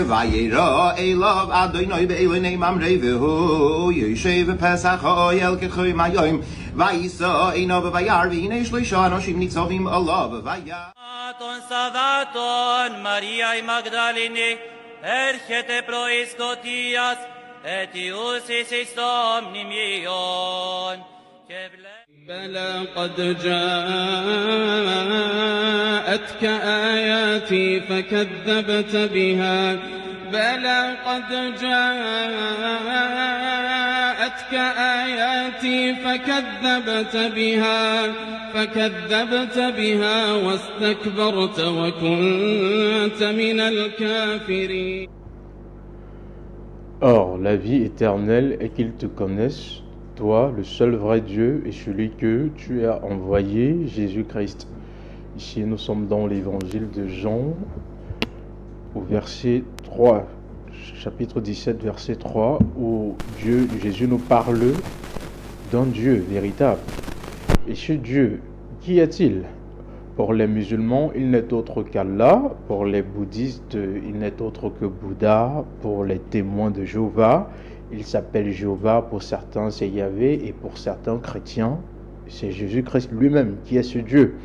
vayera elav Adonai be'elonei mamrei v'hu yoshev pesach ha'oyel k'choy mayoim vayisa einav vayar v'hinei shloisha anoshim nitzavim alav vayar Ton Savaton Maria Magdalene erchete prois Gotias etius is omnimion بلى قد جاءتك آياتي فكذبت بها بلى قد جاءتك آياتي فكذبت بها واستكبرت وكنت من الكافرين. Or, la vie éternelle est qu'ils te connaissent, toi, le seul vrai Dieu, et celui que tu as envoyé, Jésus-Christ. Ici, nous sommes dans l'évangile de Jean, au verset 3, chapitre 17, verset 3, où Jésus nous parle d'un Dieu véritable. Et ce Dieu, qui est-il? Pour les musulmans, il n'est autre qu'Allah. Pour les bouddhistes, il n'est autre que Bouddha. Pour les témoins de Jéhovah, il s'appelle Jéhovah. Pour certains, c'est Yahvé. Et pour certains chrétiens, c'est Jésus-Christ lui-même qui est ce Dieu.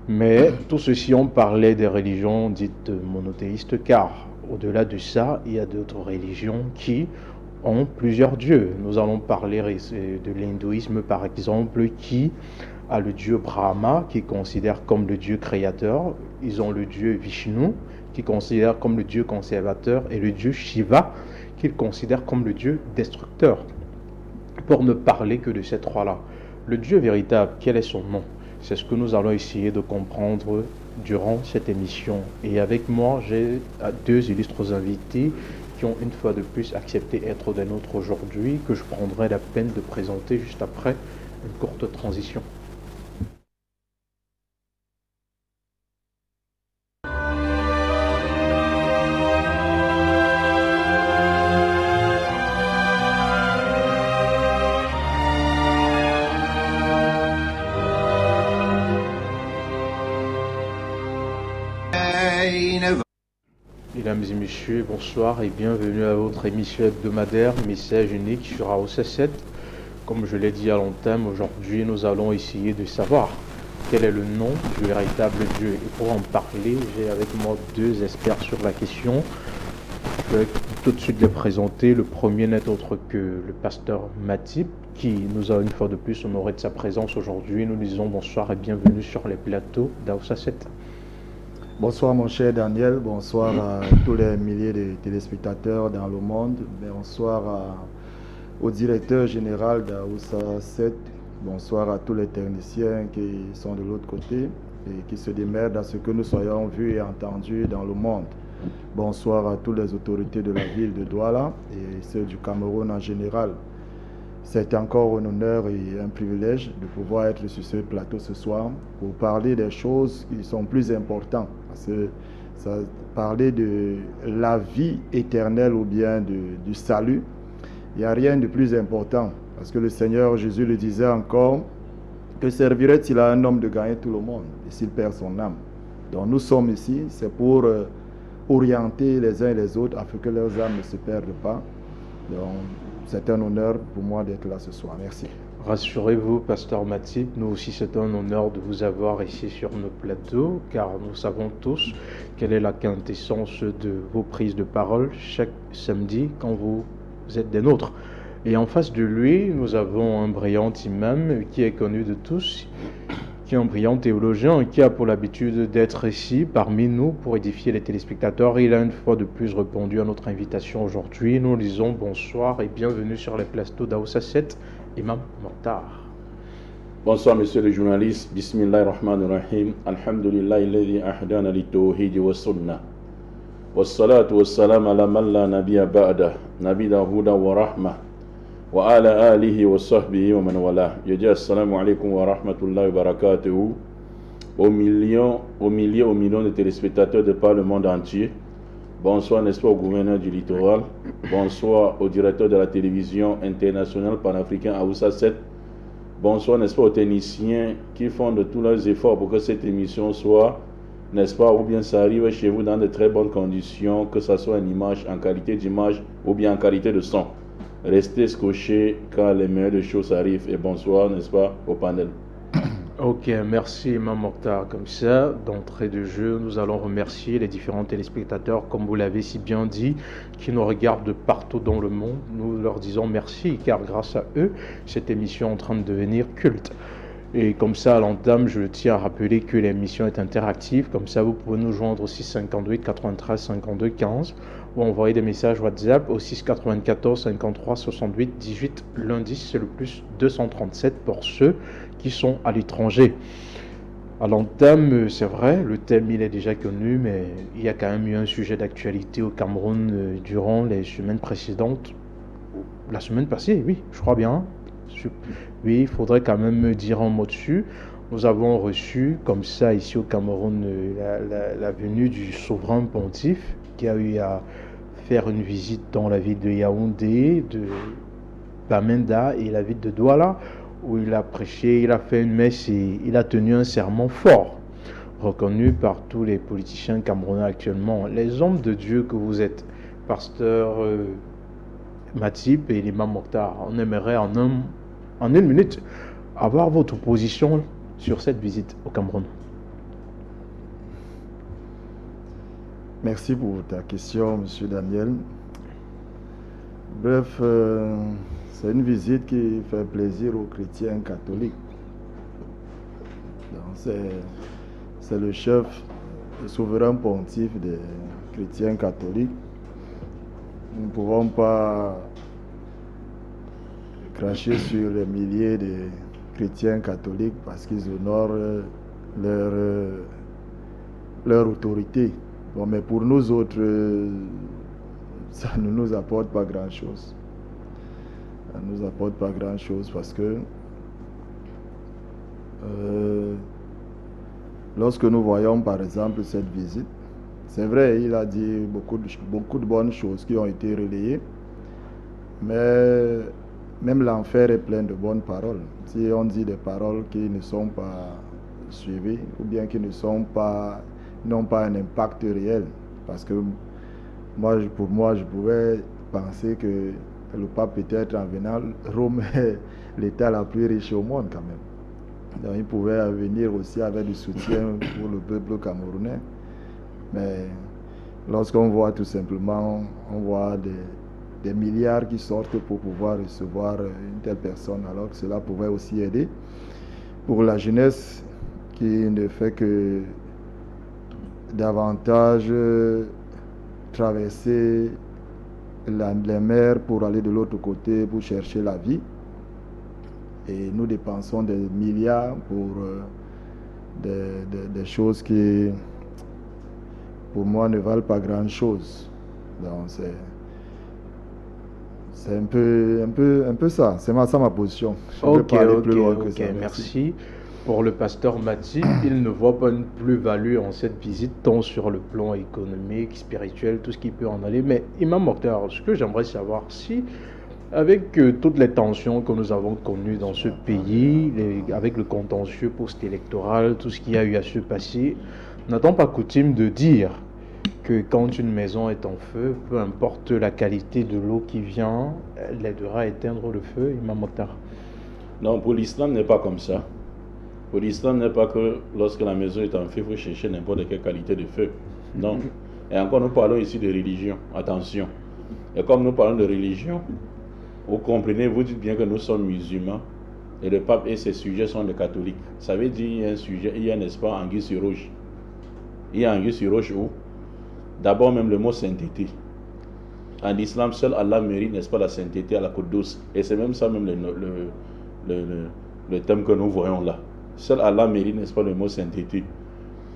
Mais tout ceci, on parlait des religions dites monothéistes, car au-delà de ça, il y a d'autres religions qui ont plusieurs dieux. Nous allons parler de l'hindouisme, par exemple, qui a le dieu Brahma, qui considère comme le dieu créateur. Ils ont le dieu Vishnu, qui considère comme le dieu conservateur, et le dieu Shiva, qu'ils considèrent comme le dieu destructeur. Pour ne parler que de ces trois-là. Le Dieu véritable, quel est son nom? C'est ce que nous allons essayer de comprendre durant cette émission. Et avec moi, j'ai deux illustres invités qui ont une fois de plus accepté d'être des nôtres aujourd'hui, que je prendrai la peine de présenter juste après une courte transition. Mesdames et messieurs, bonsoir et bienvenue à votre émission hebdomadaire Message unique sur AOC 7. Comme je l'ai dit à l'entame, aujourd'hui nous allons essayer de savoir quel est le nom du véritable Dieu. Et pour en parler, j'ai avec moi deux experts sur la question. Je vais tout de suite les présenter. Le premier n'est autre que le pasteur Matip, qui nous a une fois de plus honoré de sa présence aujourd'hui. Nous disons bonsoir et bienvenue sur les plateaux d'AOC 7. Bonsoir mon cher Daniel, bonsoir à tous les milliers de téléspectateurs dans le monde, bonsoir au directeur général d'AOSA 7, bonsoir à tous les techniciens qui sont de l'autre côté et qui se démerdent à ce que nous soyons vus et entendus dans le monde. Bonsoir à toutes les autorités de la ville de Douala et ceux du Cameroun en général. C'est encore un honneur et un privilège de pouvoir être sur ce plateau ce soir pour parler des choses qui sont plus importantes. Parce que parler de la vie éternelle ou bien du salut, il n'y a rien de plus important. Parce que le Seigneur Jésus le disait encore, que servirait-il à un homme de gagner tout le monde et s'il perd son âme? Donc nous sommes ici, c'est pour orienter les uns et les autres afin que leurs âmes ne se perdent pas. Donc, c'est un honneur pour moi d'être là ce soir. Merci. Rassurez-vous, pasteur Matip, nous aussi c'est un honneur de vous avoir ici sur nos plateaux, car nous savons tous quelle est la quintessence de vos prises de parole chaque samedi quand vous êtes des nôtres. Et en face de lui, nous avons un brillant imam qui est connu de tous, qui est un brillant théologien et qui a pour l'habitude d'être ici parmi nous pour édifier les téléspectateurs. Il a une fois de plus répondu à notre invitation aujourd'hui. Nous disons bonsoir et bienvenue sur les plateaux d'AOSA 7, Imam Mokhtar. Bonsoir messieurs les journalistes, Bismillahirrahmanirrahim, Alhamdulillah alladhi ahdana li tawhid wa sunnah, wassalatu wassalam ala man la nabiyya ba'da, nabiyya huda wa rahmah, wa ala alihi wa sahbihi wa man wala. Je dis assalamu alaikum wa rahmatullahi wa barakatuhu aux millions de téléspectateurs de par le monde entier. Bonsoir, n'est-ce pas, au gouverneur du littoral. Bonsoir au directeur de la télévision internationale panafricaine AOSA 7. Bonsoir, n'est-ce pas, aux techniciens qui font de tous leurs efforts pour que cette émission soit n'est-ce pas, ou bien ça arrive chez vous dans de très bonnes conditions, que ce soit en qualité d'image ou bien en qualité de son. Restez scotchés quand les meilleures des choses arrivent. Et bonsoir, n'est-ce pas, au panel. Ok, merci Imam Mokhtar. Comme ça, d'entrée de jeu, nous allons remercier les différents téléspectateurs, comme vous l'avez si bien dit, qui nous regardent de partout dans le monde. Nous leur disons merci, car grâce à eux, cette émission est en train de devenir culte. Et comme ça, à l'entame, je tiens à rappeler que l'émission est interactive. Comme ça, vous pouvez nous joindre au 658 93 52 15 ou envoyer des messages WhatsApp au 694 53 68 18. Lundi, c'est le plus 237 pour ceux qui sont à l'étranger. À l'entame, c'est vrai, le thème il est déjà connu, mais il y a quand même eu un sujet d'actualité au Cameroun durant les semaines précédentes. La semaine passée, oui, je crois bien. Oui, il faudrait quand même me dire un mot dessus. Nous avons reçu, comme ça, ici au Cameroun, la venue du souverain pontife qui a eu à faire une visite dans la ville de Yaoundé, de Bamenda et la ville de Douala, où il a prêché, il a fait une messe et il a tenu un sermon fort, reconnu par tous les politiciens camerounais actuellement. Les hommes de Dieu que vous êtes, pasteur Matip et l'imam Mokhtar, on aimerait en une minute avoir votre position sur cette visite au Cameroun. Merci pour ta question, M. Daniel. Bref, c'est une visite qui fait plaisir aux chrétiens catholiques. C'est le chef, le souverain pontife des chrétiens catholiques. Nous ne pouvons pas cracher sur les milliers de chrétiens catholiques parce qu'ils honorent leur autorité. Bon, mais pour nous autres, ça ne nous apporte pas grand-chose. Ça ne nous apporte pas grand-chose parce que lorsque nous voyons par exemple cette visite, c'est vrai, il a dit beaucoup de bonnes choses qui ont été relayées, mais même l'enfer est plein de bonnes paroles. Si on dit des paroles qui ne sont pas suivies ou bien qui n'ont pas un impact réel, parce que pour moi, je pouvais penser que le pape peut-être en venant, Rome est l'État la plus riche au monde quand même. Donc il pouvait venir aussi avec du soutien pour le peuple camerounais. Mais lorsqu'on voit tout simplement, on voit des milliards qui sortent pour pouvoir recevoir une telle personne, alors que cela pouvait aussi aider pour la jeunesse qui ne fait que davantage traverser les mers pour aller de l'autre côté pour chercher la vie. Et nous dépensons des milliards pour des choses qui, pour moi, ne valent pas grand-chose. Donc c'est un peu ça. C'est ça ma position. Je ne vais pas aller plus loin que ça. Merci. Pour le pasteur Matip, il ne voit pas une plus-value en cette visite, tant sur le plan économique, spirituel, tout ce qui peut en aller. Mais Imam Mokhtar, ce que j'aimerais savoir, si avec toutes les tensions que nous avons connues dans ce pays, avec le contentieux post-électoral, tout ce qu'il y a eu à se passer, n'a-t-on pas coutume de dire que quand une maison est en feu, peu importe la qualité de l'eau qui vient, elle aidera à éteindre le feu, Imam Mokhtar? Non, pour l'islam, n'est pas comme ça. Pour l'islam, n'est pas que lorsque la maison est en feu, il faut chercher n'importe quelle qualité de feu. Non. Et encore, nous parlons ici de religion. Attention. Et comme nous parlons de religion, vous comprenez, vous dites bien que nous sommes musulmans et le pape et ses sujets sont des catholiques. Ça veut dire qu'il y a un sujet, il y a, n'est-ce pas, anguille sur roche. Il y a anguille sur roche où d'abord même le mot sainteté. En islam, seul Allah mérite, n'est-ce pas, la sainteté à la côte douce. Et c'est même ça même le thème que nous voyons là. Seul Allah mérite, n'est-ce pas, le mot sainteté.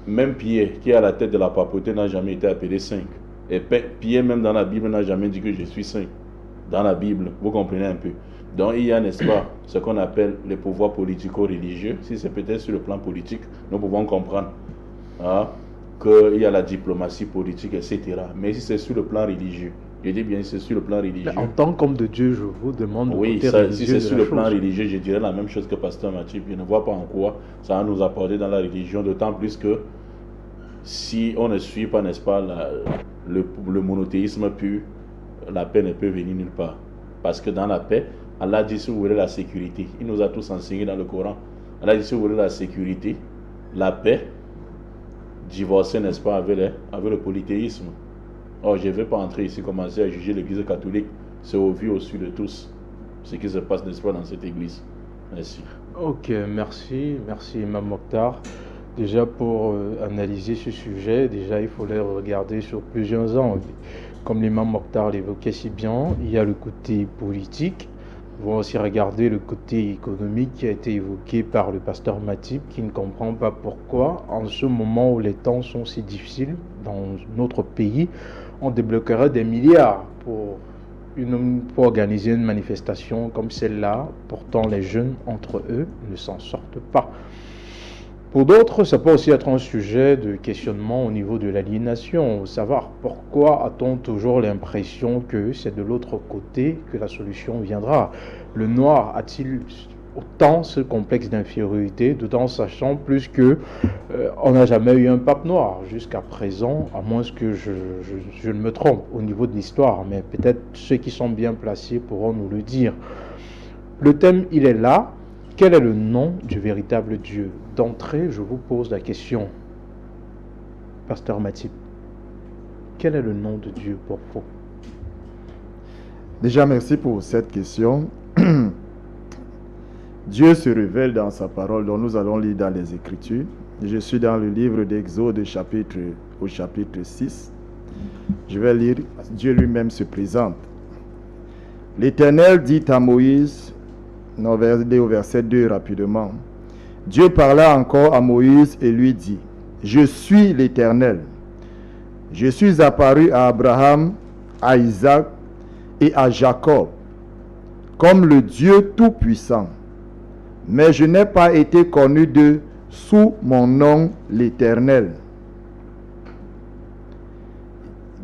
Même Pierre, qui est à la tête de la papauté, n'a jamais été appelé saint. Et Pierre, même dans la Bible, n'a jamais dit que je suis saint. Dans la Bible, vous comprenez un peu. Donc il y a, n'est-ce pas, ce qu'on appelle les pouvoirs politico-religieux. Si c'est peut-être sur le plan politique, nous pouvons comprendre qu'il y a la diplomatie politique, etc. Mais si c'est sur le plan religieux, je dis bien si c'est sur le plan religieux. En tant qu'homme de Dieu, je vous demande. Oui, si c'est sur le plan religieux, je dirais la même chose que Pasteur Matip. Je ne vois pas en quoi ça va nous apporter dans la religion, d'autant plus que si on ne suit pas, n'est-ce pas, le monothéisme pur, la paix ne peut venir nulle part. Parce que dans la paix, Allah dit si vous voulez la sécurité. Il nous a tous enseigné dans le Coran. Allah dit si vous voulez la sécurité, la paix, divorcer, n'est-ce pas, avec le polythéisme. Or, je ne vais pas entrer ici commencer à juger l'église catholique. C'est au vu, au su de tous ce qui se passe, n'est-ce pas, dans cette église. Merci. Ok, merci Imam Mokhtar. Déjà pour analyser ce sujet, déjà il faut le regarder sur plusieurs angles. Comme l'imam Mokhtar l'évoquait si bien, il y a le côté politique. On va aussi regarder le côté économique qui a été évoqué par le pasteur Matip, qui ne comprend pas pourquoi, en ce moment où les temps sont si difficiles dans notre pays, on débloquerait des milliards pour organiser une manifestation comme celle-là. Pourtant, les jeunes, entre eux, ne s'en sortent pas. Pour d'autres, ça peut aussi être un sujet de questionnement au niveau de l'aliénation. Savoir pourquoi a-t-on toujours l'impression que c'est de l'autre côté que la solution viendra? Le noir a-t-il autant ce complexe d'infériorité, d'autant sachant plus que on n'a jamais eu un pape noir jusqu'à présent, à moins que je ne me trompe au niveau de l'histoire, mais peut-être ceux qui sont bien placés pourront nous le dire. Le thème, il est là. Quel est le nom du véritable Dieu? D'entrée, je vous pose la question, pasteur Matip. Quel est le nom de Dieu pour vous? Déjà, merci pour cette question. Dieu se révèle dans sa parole, dont nous allons lire dans les Écritures. Je suis dans le livre d'Exode au chapitre 6. Je vais lire, Dieu lui-même se présente. L'Éternel dit à Moïse, on va aller au verset 2 rapidement. Dieu parla encore à Moïse et lui dit, je suis l'Éternel. Je suis apparu à Abraham, à Isaac et à Jacob, comme le Dieu Tout-Puissant. Mais je n'ai pas été connu d'eux sous mon nom l'Éternel.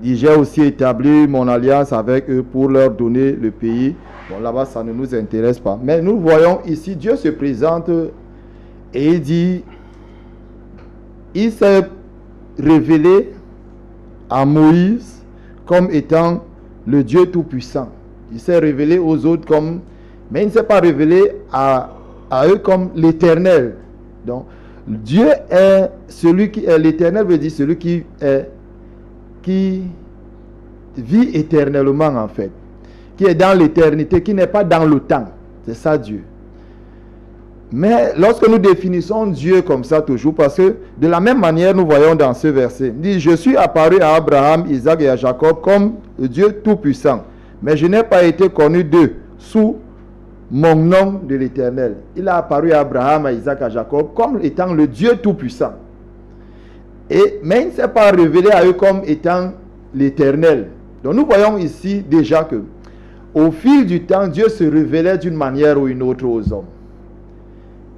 J'ai aussi établi mon alliance avec eux pour leur donner le pays. Bon, là-bas, ça ne nous intéresse pas. Mais nous voyons ici, Dieu se présente et il dit, il s'est révélé à Moïse comme étant le Dieu Tout-Puissant. Il s'est révélé aux autres comme, mais il ne s'est pas révélé à eux comme l'Éternel. Donc, Dieu est celui qui est, l'Éternel veut dire celui qui vit éternellement en fait, qui est dans l'éternité, qui n'est pas dans le temps. C'est ça Dieu. Mais lorsque nous définissons Dieu comme ça toujours, parce que de la même manière nous voyons dans ce verset, il dit, je suis apparu à Abraham, Isaac et à Jacob comme le Dieu Tout-Puissant, mais je n'ai pas été connu d'eux sous mon nom de l'Éternel. Il a apparu à Abraham, à Isaac, à Jacob comme étant le Dieu Tout-Puissant. Mais il ne s'est pas révélé à eux comme étant l'Éternel. Donc nous voyons ici déjà que au fil du temps, Dieu se révélait d'une manière ou une autre aux hommes.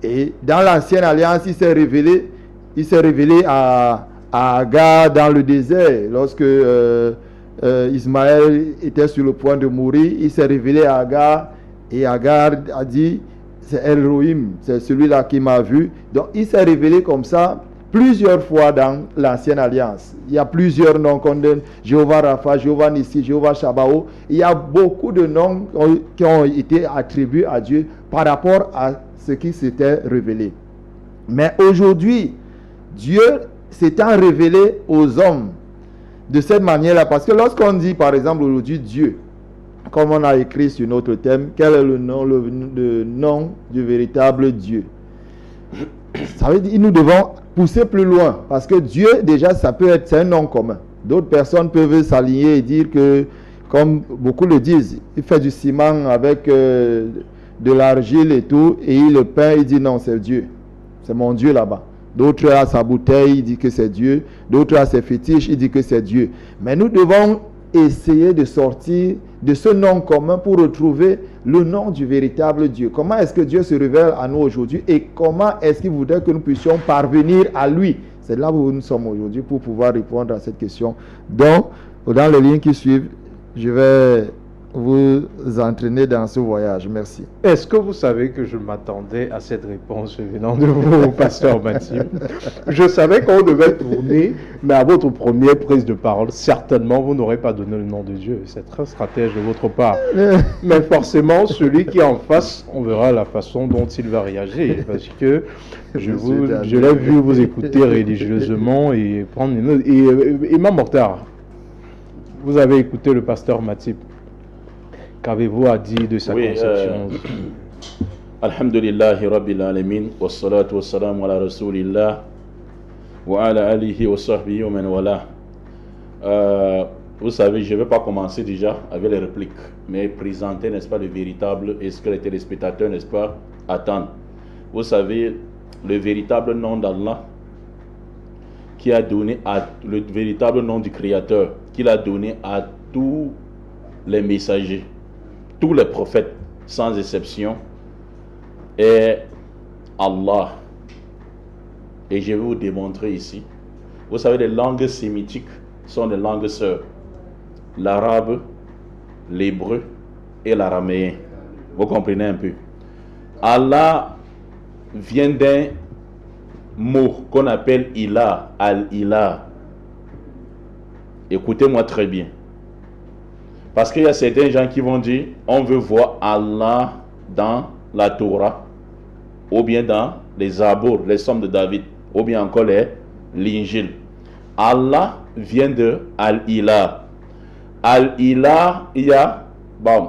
Et dans l'ancienne alliance, il s'est révélé à Agar dans le désert. Lorsque Ismaël était sur le point de mourir, il s'est révélé à Agar. Et Agar a dit, c'est Elohim, c'est celui-là qui m'a vu. Donc il s'est révélé comme ça plusieurs fois dans l'ancienne alliance. Il y a plusieurs noms qu'on donne, Jéhovah Rapha, Jéhovah Nissi, Jéhovah Shabbaoth. Il y a beaucoup de noms qui ont été attribués à Dieu par rapport à ce qui s'était révélé. Mais aujourd'hui, Dieu s'étant révélé aux hommes de cette manière-là, parce que lorsqu'on dit par exemple aujourd'hui Dieu, comme on a écrit sur notre thème, quel est le nom du véritable Dieu? Ça veut dire que nous devons pousser plus loin, parce que Dieu déjà ça peut être, c'est un nom commun. D'autres personnes peuvent s'aligner et dire que, comme beaucoup le disent, il fait du ciment avec de l'argile et tout, et il le peint, il dit non, c'est Dieu, c'est mon Dieu là-bas. D'autres à sa bouteille, il dit que c'est Dieu. D'autres à ses fétiches, il dit que c'est Dieu. Mais nous devons essayer de sortir de ce nom commun pour retrouver le nom du véritable Dieu. Comment est-ce que Dieu se révèle à nous aujourd'hui et comment est-ce qu'il voudrait que nous puissions parvenir à lui? C'est là où nous sommes aujourd'hui pour pouvoir répondre à cette question. Donc, dans les lignes qui suivent, je vais vous entraîner dans ce voyage? Merci. Est-ce que vous savez que je m'attendais à cette réponse venant de vous, pasteur Mathieu? Je savais qu'on devait tourner, mais à votre première prise de parole, certainement, vous n'aurez pas donné le nom de Dieu. C'est très stratège de votre part. Mais forcément, celui qui est en face, on verra la façon dont il va réagir. Parce que je l'ai vu vous écouter religieusement et prendre une note. Et Imam Mokhtar, vous avez écouté le pasteur Mathieu. Qu'avez-vous à dire de sa conception? Alhamdulillahi Rabbil Alamin, wa salatu wa salam ala Rasulillah, wa ala alihi wa sahbihi wa man wala. Vous savez, je ne vais pas commencer déjà avec les répliques, mais présenter, n'est-ce pas, le véritable, et ce que les téléspectateurs, n'est-ce pas, attendent. Vous savez, le véritable nom d'Allah, qui a donné le véritable nom du Créateur, qu'il a donné à tous les messagers, tous les prophètes, sans exception, est Allah. Et je vais vous démontrer ici. Vous savez, les langues sémitiques sont des langues sœurs. L'arabe, l'hébreu et l'araméen. Vous comprenez un peu? Allah vient d'un mot qu'on appelle ilah, al-ilah. Écoutez-moi très bien. Parce qu'il y a certains gens qui vont dire, on veut voir Allah dans la Torah, ou bien dans les Zabour, les Psaumes de David, ou bien encore l'Injil. Allah vient de Al-Ilah. Al-Ilah, il y a, bon,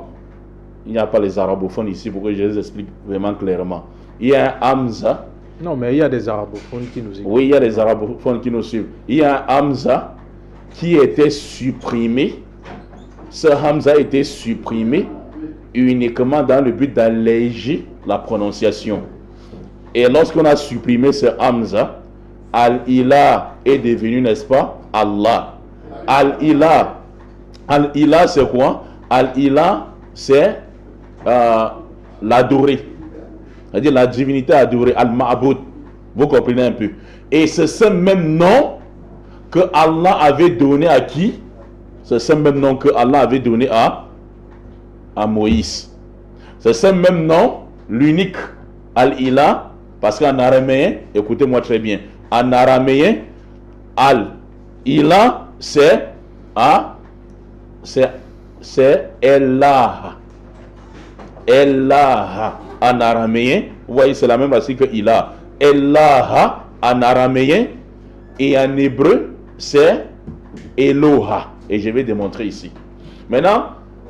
il n'y a pas les arabophones ici pour que je les explique vraiment clairement. Il y a un Hamza. Non, mais il y a des arabophones qui nous écoutent. Oui, il y a des arabophones qui nous suivent. Il y a un Hamza qui était supprimé. Ce Hamza a été supprimé uniquement dans le but d'alléger la prononciation. Et lorsqu'on a supprimé ce Hamza, Al-Ilah est devenu, n'est-ce pas, Allah. Al-Ilah. Al-Ilah, c'est quoi? Al-Ilah, c'est l'adoré. C'est-à-dire la divinité adorée, Al-Ma'boud. Vous comprenez un peu? Et c'est ce même nom que Allah avait donné à qui? C'est ce même nom que Allah avait donné à Moïse. C'est ce même nom, l'unique, Al-Ilah, parce qu'en araméen, écoutez-moi très bien, en araméen, Al-Ilah, c'est Allah. Allah en araméen, vous voyez, c'est la même racine que Ilah. Allah en araméen et en hébreu, c'est Eloha. Et je vais démontrer ici. Maintenant,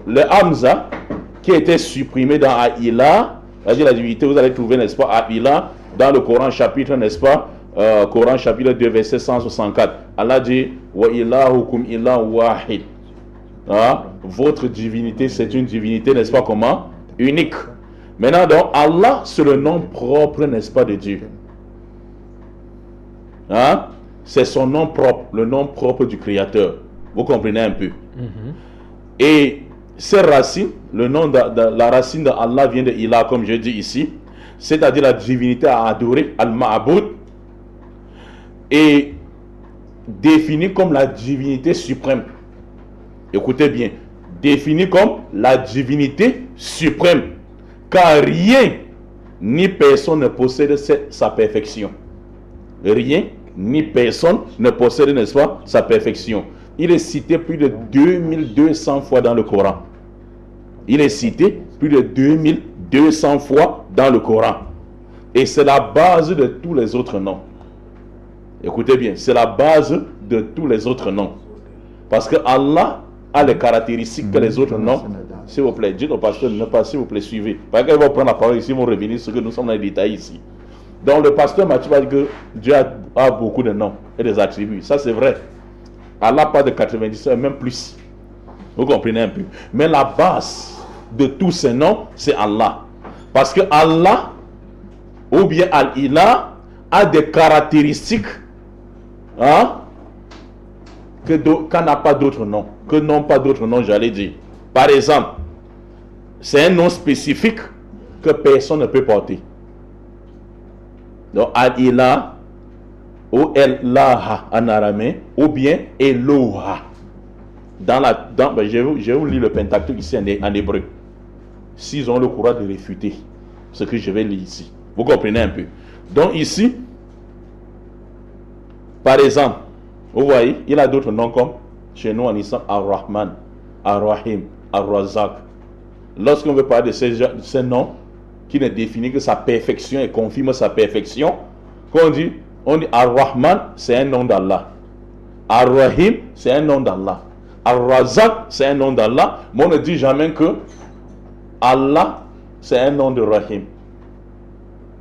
le Hamza qui était supprimé dans Aïla, c'est-à-dire la divinité, vous allez trouver, n'est-ce pas, Aïla, dans le Coran chapitre, n'est-ce pas, Coran chapitre 2, verset 164. Allah dit, wa ilahukum ilah wahid. Votre divinité, c'est une divinité, n'est-ce pas, comment? Unique. Maintenant, donc, Allah, c'est le nom propre, n'est-ce pas, de Dieu. C'est son nom propre, le nom propre du Créateur. Vous comprenez un peu? Et ces racines, le nom la racine d'Allah vient de Ilah, comme je dis ici, c'est-à-dire la divinité à adorer, Al-Ma'boud, et définie comme la divinité suprême. Écoutez bien, définie comme la divinité suprême, car rien ni personne ne possède sa perfection. Rien ni personne ne possède, n'est-ce pas, sa perfection. Il est cité plus de 2200 fois dans le Coran. Il est cité plus de 2200 fois dans le Coran. Et c'est la base de tous les autres noms. Écoutez bien, c'est la base de tous les autres noms. Parce que Allah a les caractéristiques que les autres noms. S'il vous plaît, dites au pasteur, ne pas, s'il vous plaît, suivez. Parce qu'il va prendre la parole ici, ils vont revenir sur ce que nous sommes dans les détails ici. Donc le pasteur Mathieu va dire que Dieu a beaucoup de noms et des attributs. Ça c'est vrai. Allah pas de 90, même plus. Vous comprenez un peu. Mais la base de tous ces noms, c'est Allah. Parce que Allah, ou bien Al-Ilah, a des caractéristiques qu'on n'a pas d'autres noms. Que n'ont pas d'autres noms, j'allais dire. Par exemple, c'est un nom spécifique que personne ne peut porter. Donc Al-Ilah, ou El-Laha en araméen, ou bien Eloha. je vais vous lire le Pentateuque ici en hébreu. S'ils ont le courage de réfuter ce que je vais lire ici. Vous comprenez un peu. Donc ici, par exemple, vous voyez, il a d'autres noms comme chez nous en islam, Ar-Rahman, Ar-Rahim, Ar-Razak. Lorsqu'on veut parler de ces noms qui ne définissent que sa perfection et confirment sa perfection, quand on dit Ar-Rahman, c'est un nom d'Allah. Ar-Rahim, c'est un nom d'Allah. Ar-Razak, c'est un nom d'Allah. Mais on ne dit jamais que Allah, c'est un nom de Rahim.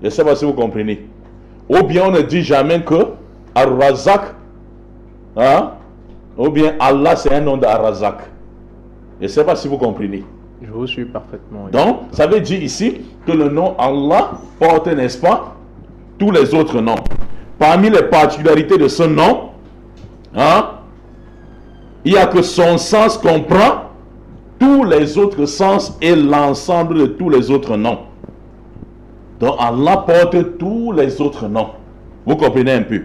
Je ne sais pas si vous comprenez. Ou bien on ne dit jamais que Ar-Razak, hein? Ou bien Allah, c'est un nom d'Ar-Razak. Je ne sais pas si vous comprenez. Je vous suis parfaitement. Oui. Donc, ça veut dire ici que le nom Allah porte, n'est-ce pas, tous les autres noms. Parmi les particularités de ce nom, hein, il n'y a que son sens comprend tous les autres sens et l'ensemble de tous les autres noms. Donc, Allah porte tous les autres noms. Vous comprenez un peu?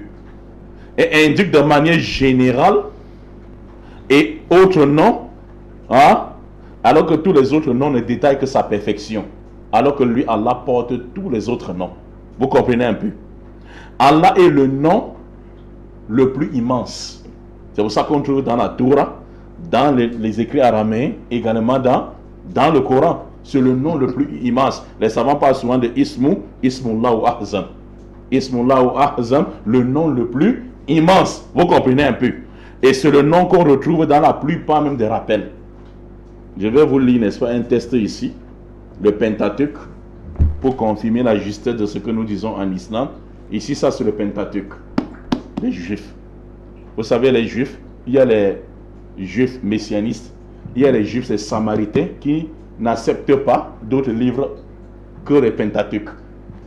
Et indique de manière générale et autres noms, hein, alors que tous les autres noms ne détaillent que sa perfection. Alors que lui, Allah porte tous les autres noms. Vous comprenez un peu? Allah est le nom le plus immense. C'est pour ça qu'on trouve dans la Torah, dans les écrits araméens, également dans le Coran. C'est le nom le plus immense. Les savants parlent souvent de Ismullah ou Ahzam. Ismullah ou Ahzam, le nom le plus immense. Vous comprenez un peu? Et c'est le nom qu'on retrouve dans la plupart même des rappels. Je vais vous lire, n'est-ce pas, un texte ici, le Pentateuque, pour confirmer la justesse de ce que nous disons en islam. Ici, ça c'est le Pentateuque. Les Juifs. Vous savez, les Juifs, il y a les Juifs messianistes, il y a les Juifs, les Samaritains qui n'acceptent pas d'autres livres que les Pentateuques.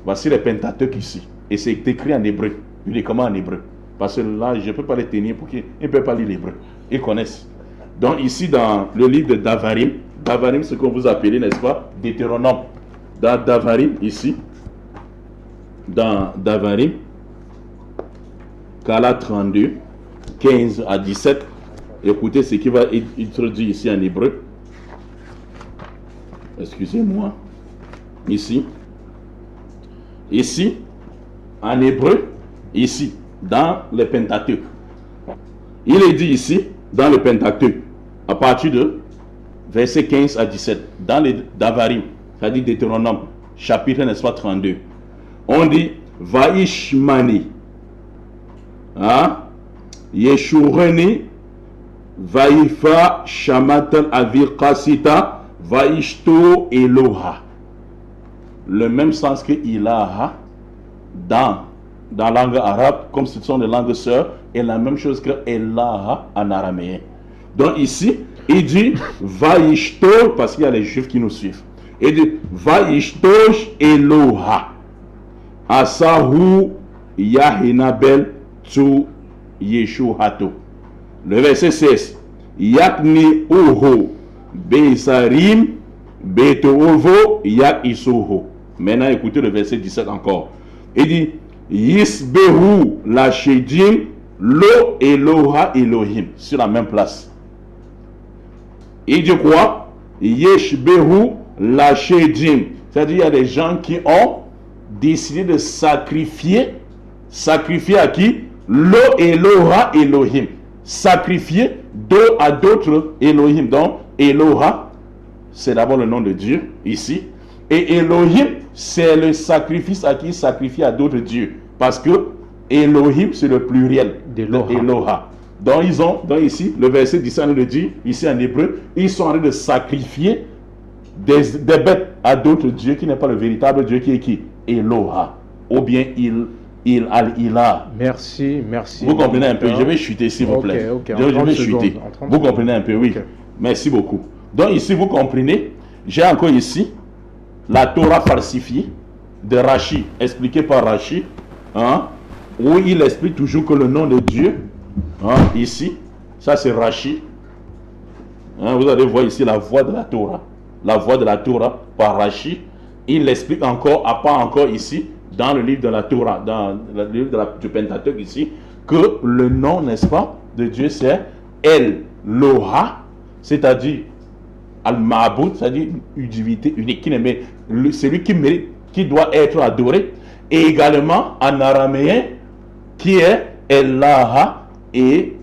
Voici les Pentateuques ici. Et c'est écrit en hébreu. Je dis comment en hébreu? Parce que là, je ne peux pas les tenir pour qu'ils ne peuvent pas lire l'hébreu. Ils connaissent. Donc ici, dans le livre de Davarim, Davarim, ce qu'on vous appelez, n'est-ce pas, Deutéronome. Dans Davarim, ici, dans Davarim, Kala 32, 15 à 17, écoutez ce qui va être dit ici en hébreu. Excusez-moi. Ici, en hébreu, ici, dans le Pentateuque. Il est dit ici, dans le Pentateuque, à partir de verset 15 à 17, dans les Davarim, c'est-à-dire Deutéronome, chapitre, n'est-ce pas, 32, on dit Vaishmani, hein, Yeshureni, Vaifa, Shamatal, Avirkasita, Vaishto, Eloha. Le même sens que Ilaha dans la langue arabe, comme ce sont des langues sœurs, et la même chose que Elaha en araméen. Donc ici, il dit Vaishto, parce qu'il y a les juifs qui nous suivent. Il dit Vaishtosh Eloha Asahu Yahinabel Tu Yeshuhato. Le verset 16. Yakni Oho Beisarim Betoovo Yak Isoho. Maintenant, écoutez le verset 17 encore. Il dit Yisbehu la Shedim Lo Eloha Elohim. Sur la même place. Il dit quoi? Yeshbehu la Shedim. C'est-à-dire, il y a des gens qui ont décidé de sacrifier. Sacrifier à qui? Lo Eloha Elohim. Sacrifier à d'autres Elohim. Donc, Eloha, c'est d'abord le nom de Dieu, ici. Et Elohim, c'est le sacrifice à qui sacrifie à d'autres dieux. Parce que Elohim, c'est le pluriel d'Eloha. Donc, ici, le verset 17 nous le dit, ici en hébreu, ils sont en train de sacrifier des bêtes à d'autres dieux qui n'est pas le véritable Dieu qui est qui? Eloha. Ou bien Al-Ilah. Merci. Vous comprenez un peu? Je vais chuter, s'il vous plaît. Je vais chuter. Vous comprenez un peu? Oui. Okay. Merci beaucoup. Donc ici, vous comprenez, j'ai encore ici la Torah falsifiée de Rashi, expliquée par Rashi, hein, où il explique toujours que le nom de Dieu, hein, ici, ça c'est Rashi. Hein, vous allez voir ici la voix de la Torah. La voix de la Torah par Rashi. Il l'explique encore, à part encore ici, dans le livre de la Torah, dans le livre du Pentateuque ici, que le nom, n'est-ce pas, de Dieu, c'est Eloha, c'est-à-dire Al-Ma'boud, c'est-à-dire une divinité unique, celui qui mérite, qui doit être adoré, et également en araméen, qui est Ellaha, et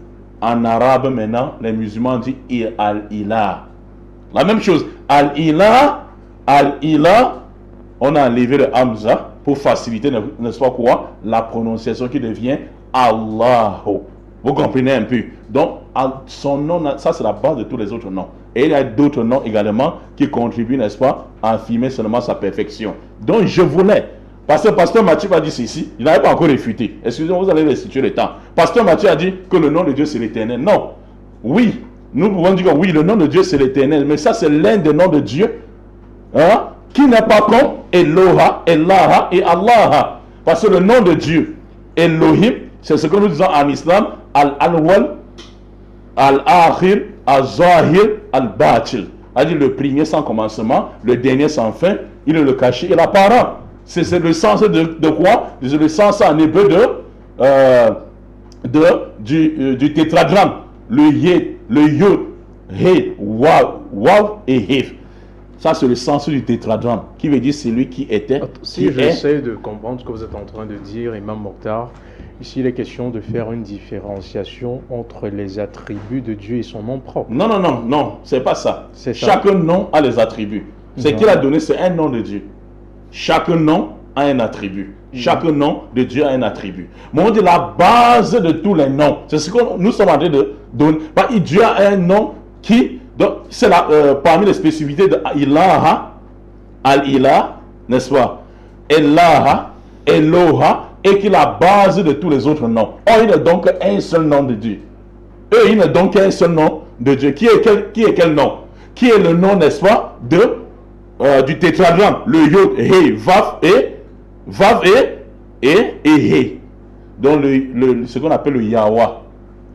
en arabe maintenant, les musulmans disent Al-Ilah. La même chose, Al-Ilah, on a enlevé le Hamza pour faciliter, n'est-ce pas quoi, la prononciation qui devient Allahu. Vous comprenez un peu? Donc, son nom, ça c'est la base de tous les autres noms. Et il y a d'autres noms également qui contribuent, n'est-ce pas, à affirmer seulement sa perfection. Donc, je voulais, parce que Pasteur Mathieu a dit ceci, il n'avait pas encore réfuté. Excusez-moi, vous allez restituer le temps. Pasteur Mathieu a dit que le nom de Dieu c'est l'Éternel. Non. Oui, nous pouvons dire que oui, le nom de Dieu c'est l'Éternel, mais ça c'est l'un des noms de Dieu, hein, qui n'est pas comme Eloha, Ellaha et Allah. Parce que le nom de Dieu, Elohim, c'est ce que nous disons en islam, Al-Awwal, Al-Akhir, Al-Zahir, Al-Batil. C'est-à-dire le premier sans commencement, le dernier sans fin, il est le caché et l'apparent. C'est le sens de quoi? C'est le sens en hébreu du tétragramme. Le Yod, He, Waw et Hef. Ça, c'est le sens du tétragramme, qui veut dire celui qui était. Si j'essaie de comprendre ce que vous êtes en train de dire, Imam Mokhtar, ici il est question de faire une différenciation entre les attributs de Dieu et son nom propre. Non, c'est pas ça. Chaque nom a les attributs. Ce qu'il a donné, c'est un nom de Dieu. Chaque nom a un attribut. Chaque nom de Dieu a un attribut. Mais on dit la base de tous les noms. C'est ce que nous sommes en train de donner. Dieu a un nom qui, c'est parmi les spécificités de Ilaha, Al-Ilah, n'est-ce pas? Ellaha, Eloha, et qui est la base de tous les autres noms. Or, il n'est donc un seul nom de Dieu. Il n'est donc qu'un seul nom de Dieu. Qui est quel nom? Qui est le nom, n'est-ce pas, du tétragramme? Le Yod, He, Vav et He. Donc, ce qu'on appelle le Yahweh,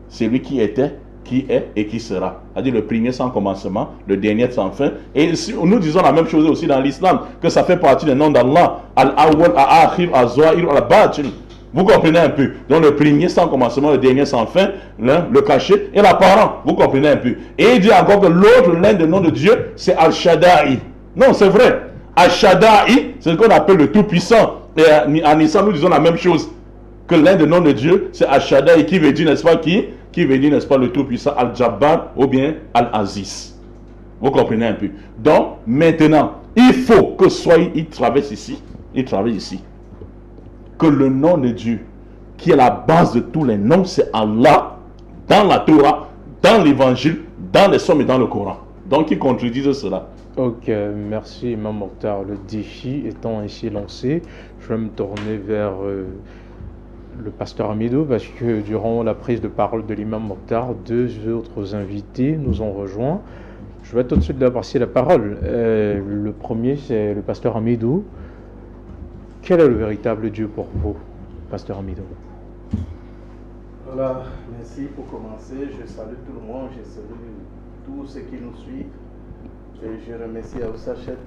c'est lui qui était, qui est et qui sera. C'est-à-dire le premier sans commencement, le dernier sans fin. Et nous disons la même chose aussi dans l'islam, que ça fait partie des noms d'Allah. Al-Awwal, Al-Akhir, Al-Zahir, Al-Batil. Vous comprenez un peu? Donc le premier sans commencement, le dernier sans fin, le caché et l'apparent. Vous comprenez un peu? Et il dit encore que l'autre, l'un des noms de Dieu, c'est Al-Shaddai. Non, c'est vrai. Al-Shaddai, c'est ce qu'on appelle le Tout-Puissant. Et en islam, nous disons la même chose. Que l'un des noms de Dieu, c'est Al-Shaddai, qui veut dire, n'est-ce pas, qui veut dire, n'est-ce pas, le Tout-Puissant, Al-Jabbar ou bien Al-Aziz. Vous comprenez un peu? Donc, maintenant, il faut que il travaille ici. Que le nom de Dieu, qui est la base de tous les noms, c'est Allah, dans la Torah, dans l'évangile, dans les psaumes et dans le Coran. Donc, il contredisent cela. Ok, merci Imam Mokhtar. Le défi étant ainsi lancé, je vais me tourner vers le pasteur Amidou, parce que durant la prise de parole de l'imam Mokhtar, deux autres invités nous ont rejoints. Je vais tout de suite leur passer la parole. Le premier, c'est le pasteur Amidou. Quel est le véritable Dieu pour vous, pasteur Amidou? Voilà, merci pour commencer. Je salue tout le monde, je salue tous ceux qui nous suivent. Et je remercie Aoussa Chet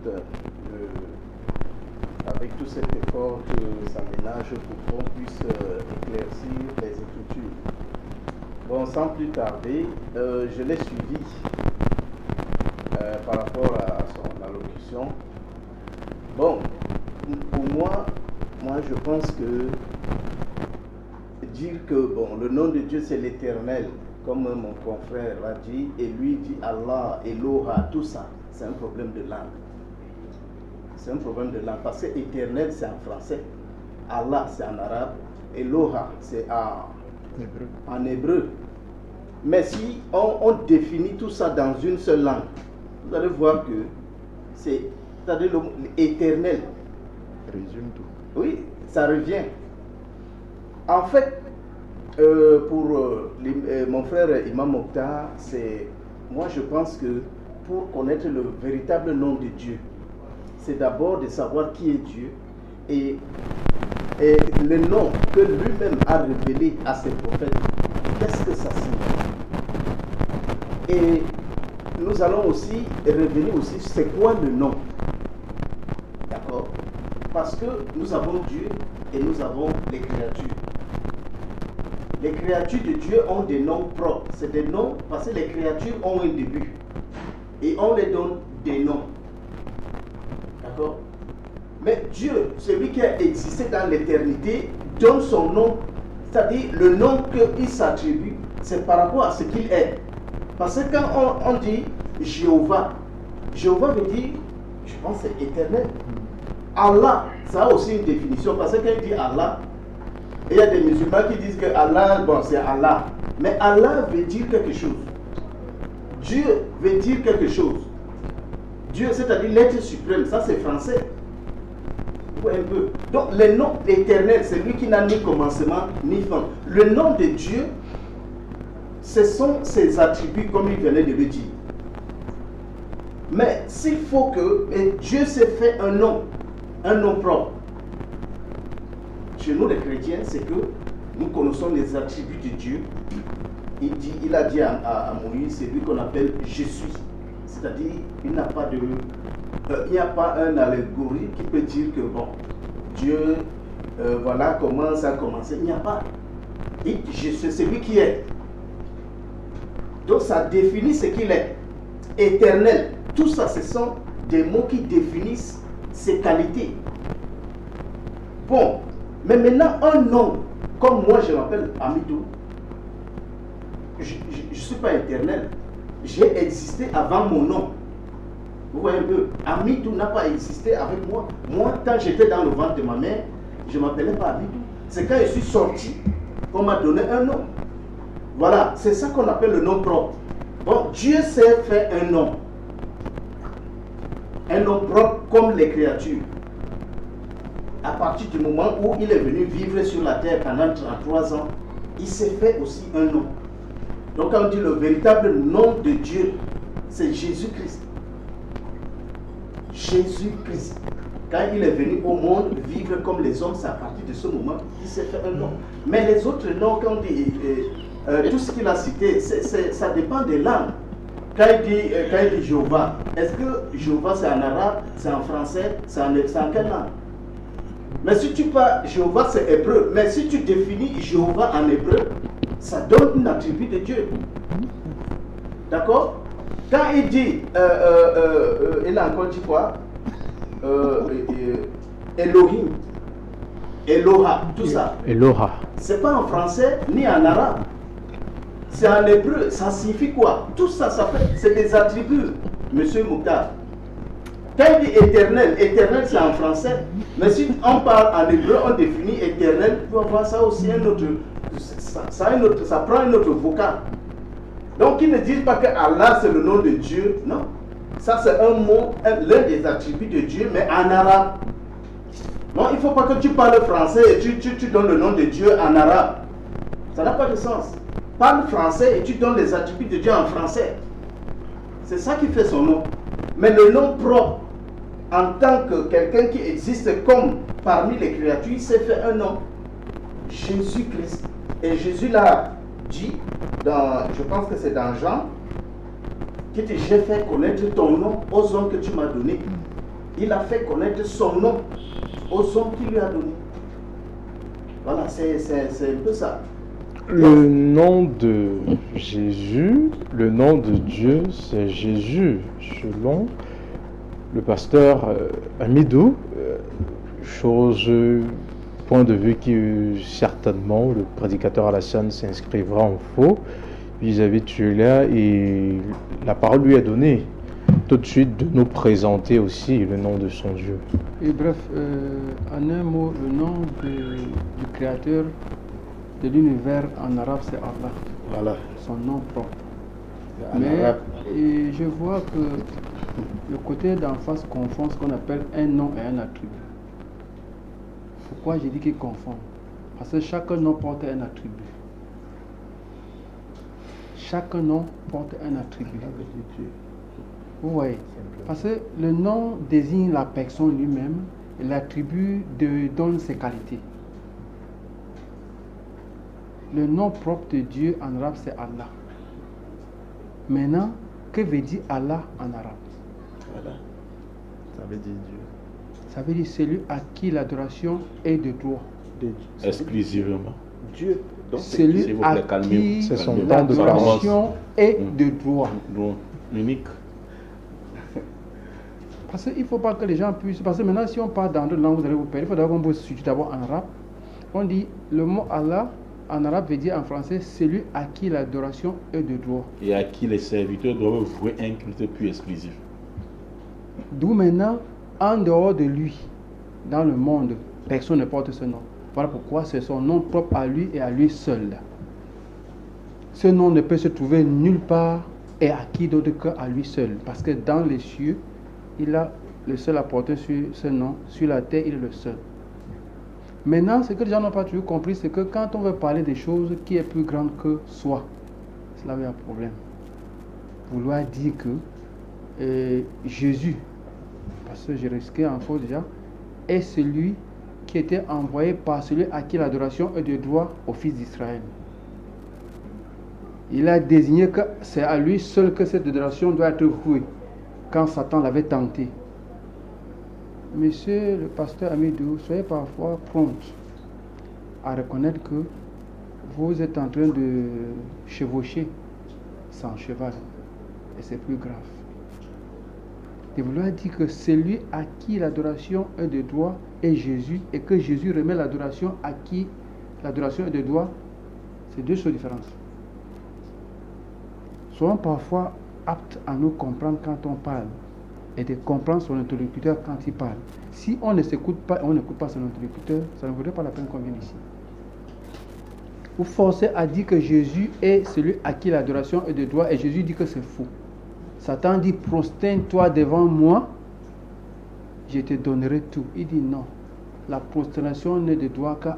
avec tout cet effort que ça ménage pour qu'on puisse éclaircir les Écritures. Bon, sans plus tarder, je l'ai suivi par rapport à son allocution. Bon, pour moi je pense que dire que bon, le nom de Dieu c'est l'Éternel, comme mon confrère l'a dit, et lui dit Allah, Eloha, tout ça, c'est un problème de langue. C'est un problème de langue, parce que éternel c'est en français, Allah c'est en arabe, Eloha c'est en hébreu. Mais si on définit tout ça dans une seule langue, vous allez voir que c'est-à-dire l'éternel. Résume tout. Oui, ça revient. En fait, pour mon frère Imam Mokhtar, moi je pense que pour connaître le véritable nom de Dieu, c'est d'abord de savoir qui est Dieu et le nom que lui-même a révélé à ses prophètes. Qu'est-ce que ça signifie? Et nous allons aussi revenir aussi, c'est quoi le nom? D'accord? Parce que nous avons Dieu et nous avons les créatures. Les créatures de Dieu ont des noms propres. C'est des noms parce que les créatures ont un début. Et on les donne des noms. D'accord? Mais Dieu, celui qui a existé dans l'éternité, donne son nom. C'est-à-dire le nom qu'il s'attribue, c'est par rapport à ce qu'il est. Parce que quand on dit Jéhovah, Jéhovah veut dire, je pense que c'est éternel. Allah, ça a aussi une définition. Parce que quand il dit Allah, il y a des musulmans qui disent que Allah, bon c'est Allah. Mais Allah veut dire quelque chose. Dieu veut dire quelque chose. Dieu, c'est-à-dire l'être suprême, ça c'est français. Un peu. Donc le nom éternel, c'est lui qui n'a ni commencement ni fin. Le nom de Dieu, ce sont ses attributs comme il venait de le dire. Mais s'il faut que Dieu s'est fait un nom propre. Chez nous les chrétiens, c'est que nous connaissons les attributs de Dieu. Il a dit à Moïse, c'est lui qu'on appelle je suis. C'est-à-dire, il n'y a pas un allégorie qui peut dire que bon, Dieu, voilà comment ça a commencé. Il n'y a pas. Je suis celui qui est. Donc ça définit ce qu'il est. Éternel. Tout ça, ce sont des mots qui définissent ses qualités. Bon, mais maintenant un nom, comme moi je m'appelle Amidou, je ne suis pas éternel. J'ai existé avant mon nom. Vous voyez un peu, Amidou n'a pas existé avec moi. Moi, quand j'étais dans le ventre de ma mère, je ne m'appelais pas Amidou. C'est quand je suis sorti qu'on m'a donné un nom. Voilà, c'est ça qu'on appelle le nom propre. Bon, Dieu s'est fait un nom. Un nom propre comme les créatures. À partir du moment où il est venu vivre sur la terre pendant 33 ans, il s'est fait aussi un nom. Donc quand on dit le véritable nom de Dieu, c'est Jésus-Christ. Jésus-Christ. Quand il est venu au monde vivre comme les hommes, c'est à partir de ce moment qu'il s'est fait un nom. Mais les autres noms, quand on dit tout ce qu'il a cité, ça dépend des langues. Quand il dit Jéhovah, est-ce que Jéhovah c'est en arabe, c'est en français, c'est en quelle langue? Mais si tu parles Jéhovah, c'est hébreu. Mais si tu définis Jéhovah en hébreu, ça donne un attribut de Dieu. D'accord? Quand il dit, il a encore dit quoi? Elohim, Eloha, tout ça. Eloha. C'est pas en français ni en arabe. C'est en hébreu. Ça signifie quoi? Tout ça, c'est des attributs, Monsieur Mouktar. Quand il dit éternel, éternel c'est en français. Mais si on parle en hébreu, on définit éternel, tu vas voir ça aussi un autre. Ça prend un autre vocable. Donc ils ne disent pas que Allah c'est le nom de Dieu. Non. Ça c'est un mot, l'un des attributs de Dieu, mais en arabe. Non, il ne faut pas que tu parles français et tu donnes le nom de Dieu en arabe. Ça n'a pas de sens. Parle français et tu donnes les attributs de Dieu en français. C'est ça qui fait son nom. Mais le nom propre, en tant que quelqu'un qui existe comme parmi les créatures, il s'est fait un nom. Jésus-Christ. Et Jésus l'a dit, je pense que c'est dans Jean, qui dit, j'ai fait connaître ton nom aux hommes que tu m'as donné. Il a fait connaître son nom aux hommes qu'il lui a donné. Voilà, c'est un peu ça. Le nom de Jésus, le nom de Dieu, c'est Jésus. Selon le pasteur Amidou, point de vue que certainement le prédicateur Alassane s'inscrivera en faux vis-à-vis de celui-là, et la parole lui est donnée tout de suite de nous présenter aussi le nom de son Dieu. Et bref, en un mot, le nom du créateur de l'univers en arabe c'est Allah. Voilà. Son nom propre. Mais et je vois que le côté d'en face confond ce qu'on appelle un nom et un attribut. Pourquoi j'ai dit qu'il confond? Parce que chaque nom porte un attribut. Chaque nom porte un attribut. Vous voyez? Parce que le nom désigne la personne lui-même et l'attribut donne ses qualités. Le nom propre de Dieu en arabe c'est Allah. Maintenant, que veut dire Allah en arabe? Voilà. Ça veut dire Dieu. Ça veut dire celui à qui l'adoration est de droit. Exclusivement. Dieu. Donc, celui s'il vous à plaît, calmez-vous. qui C'est son temps de l'adoration est de droit. Donc, unique. Parce qu'il ne faut pas que les gens puissent... Parce que maintenant, si on parle dans d'autres langues, vous allez vous perdre. Il faut d'abord qu'on vous situe d'abord en arabe. On dit, le mot Allah, en arabe, veut dire en français, celui à qui l'adoration est de droit. Et à qui les serviteurs doivent vouer un culte plus exclusif. D'où maintenant, en dehors de lui, dans le monde, personne ne porte ce nom. Voilà pourquoi c'est son nom propre à lui et à lui seul. Ce nom ne peut se trouver nulle part et à qui d'autre qu'à lui seul. Parce que dans les cieux, il a le seul à porter sur ce nom. Sur la terre, il est le seul. Maintenant, ce que les gens n'ont pas toujours compris, c'est que quand on veut parler des choses qui est plus grande que soi, c'est là où il y a un problème. Vouloir dire que Jésus, parce que j'ai risqué en faux déjà, est celui qui était envoyé par celui à qui l'adoration est de droit au fils d'Israël. Il a désigné que c'est à lui seul que cette adoration doit être vouée, quand Satan l'avait tenté. Monsieur le pasteur Amidou, soyez parfois prompt à reconnaître que vous êtes en train de chevaucher sans cheval. Et c'est plus grave. De vouloir dire que celui à qui l'adoration est de droit est Jésus, et que Jésus remet l'adoration à qui l'adoration est de droit, c'est deux choses différentes. Soyons parfois aptes à nous comprendre quand on parle et de comprendre son interlocuteur quand il parle. Si on ne s'écoute pas et on n'écoute pas son interlocuteur, ça ne vaudrait pas la peine qu'on vienne ici. Vous forcez à dire que Jésus est celui à qui l'adoration est de droit et Jésus dit que c'est faux. Satan dit, prosterne-toi devant moi, je te donnerai tout. Il dit non, la prosternation n'est de droit qu'à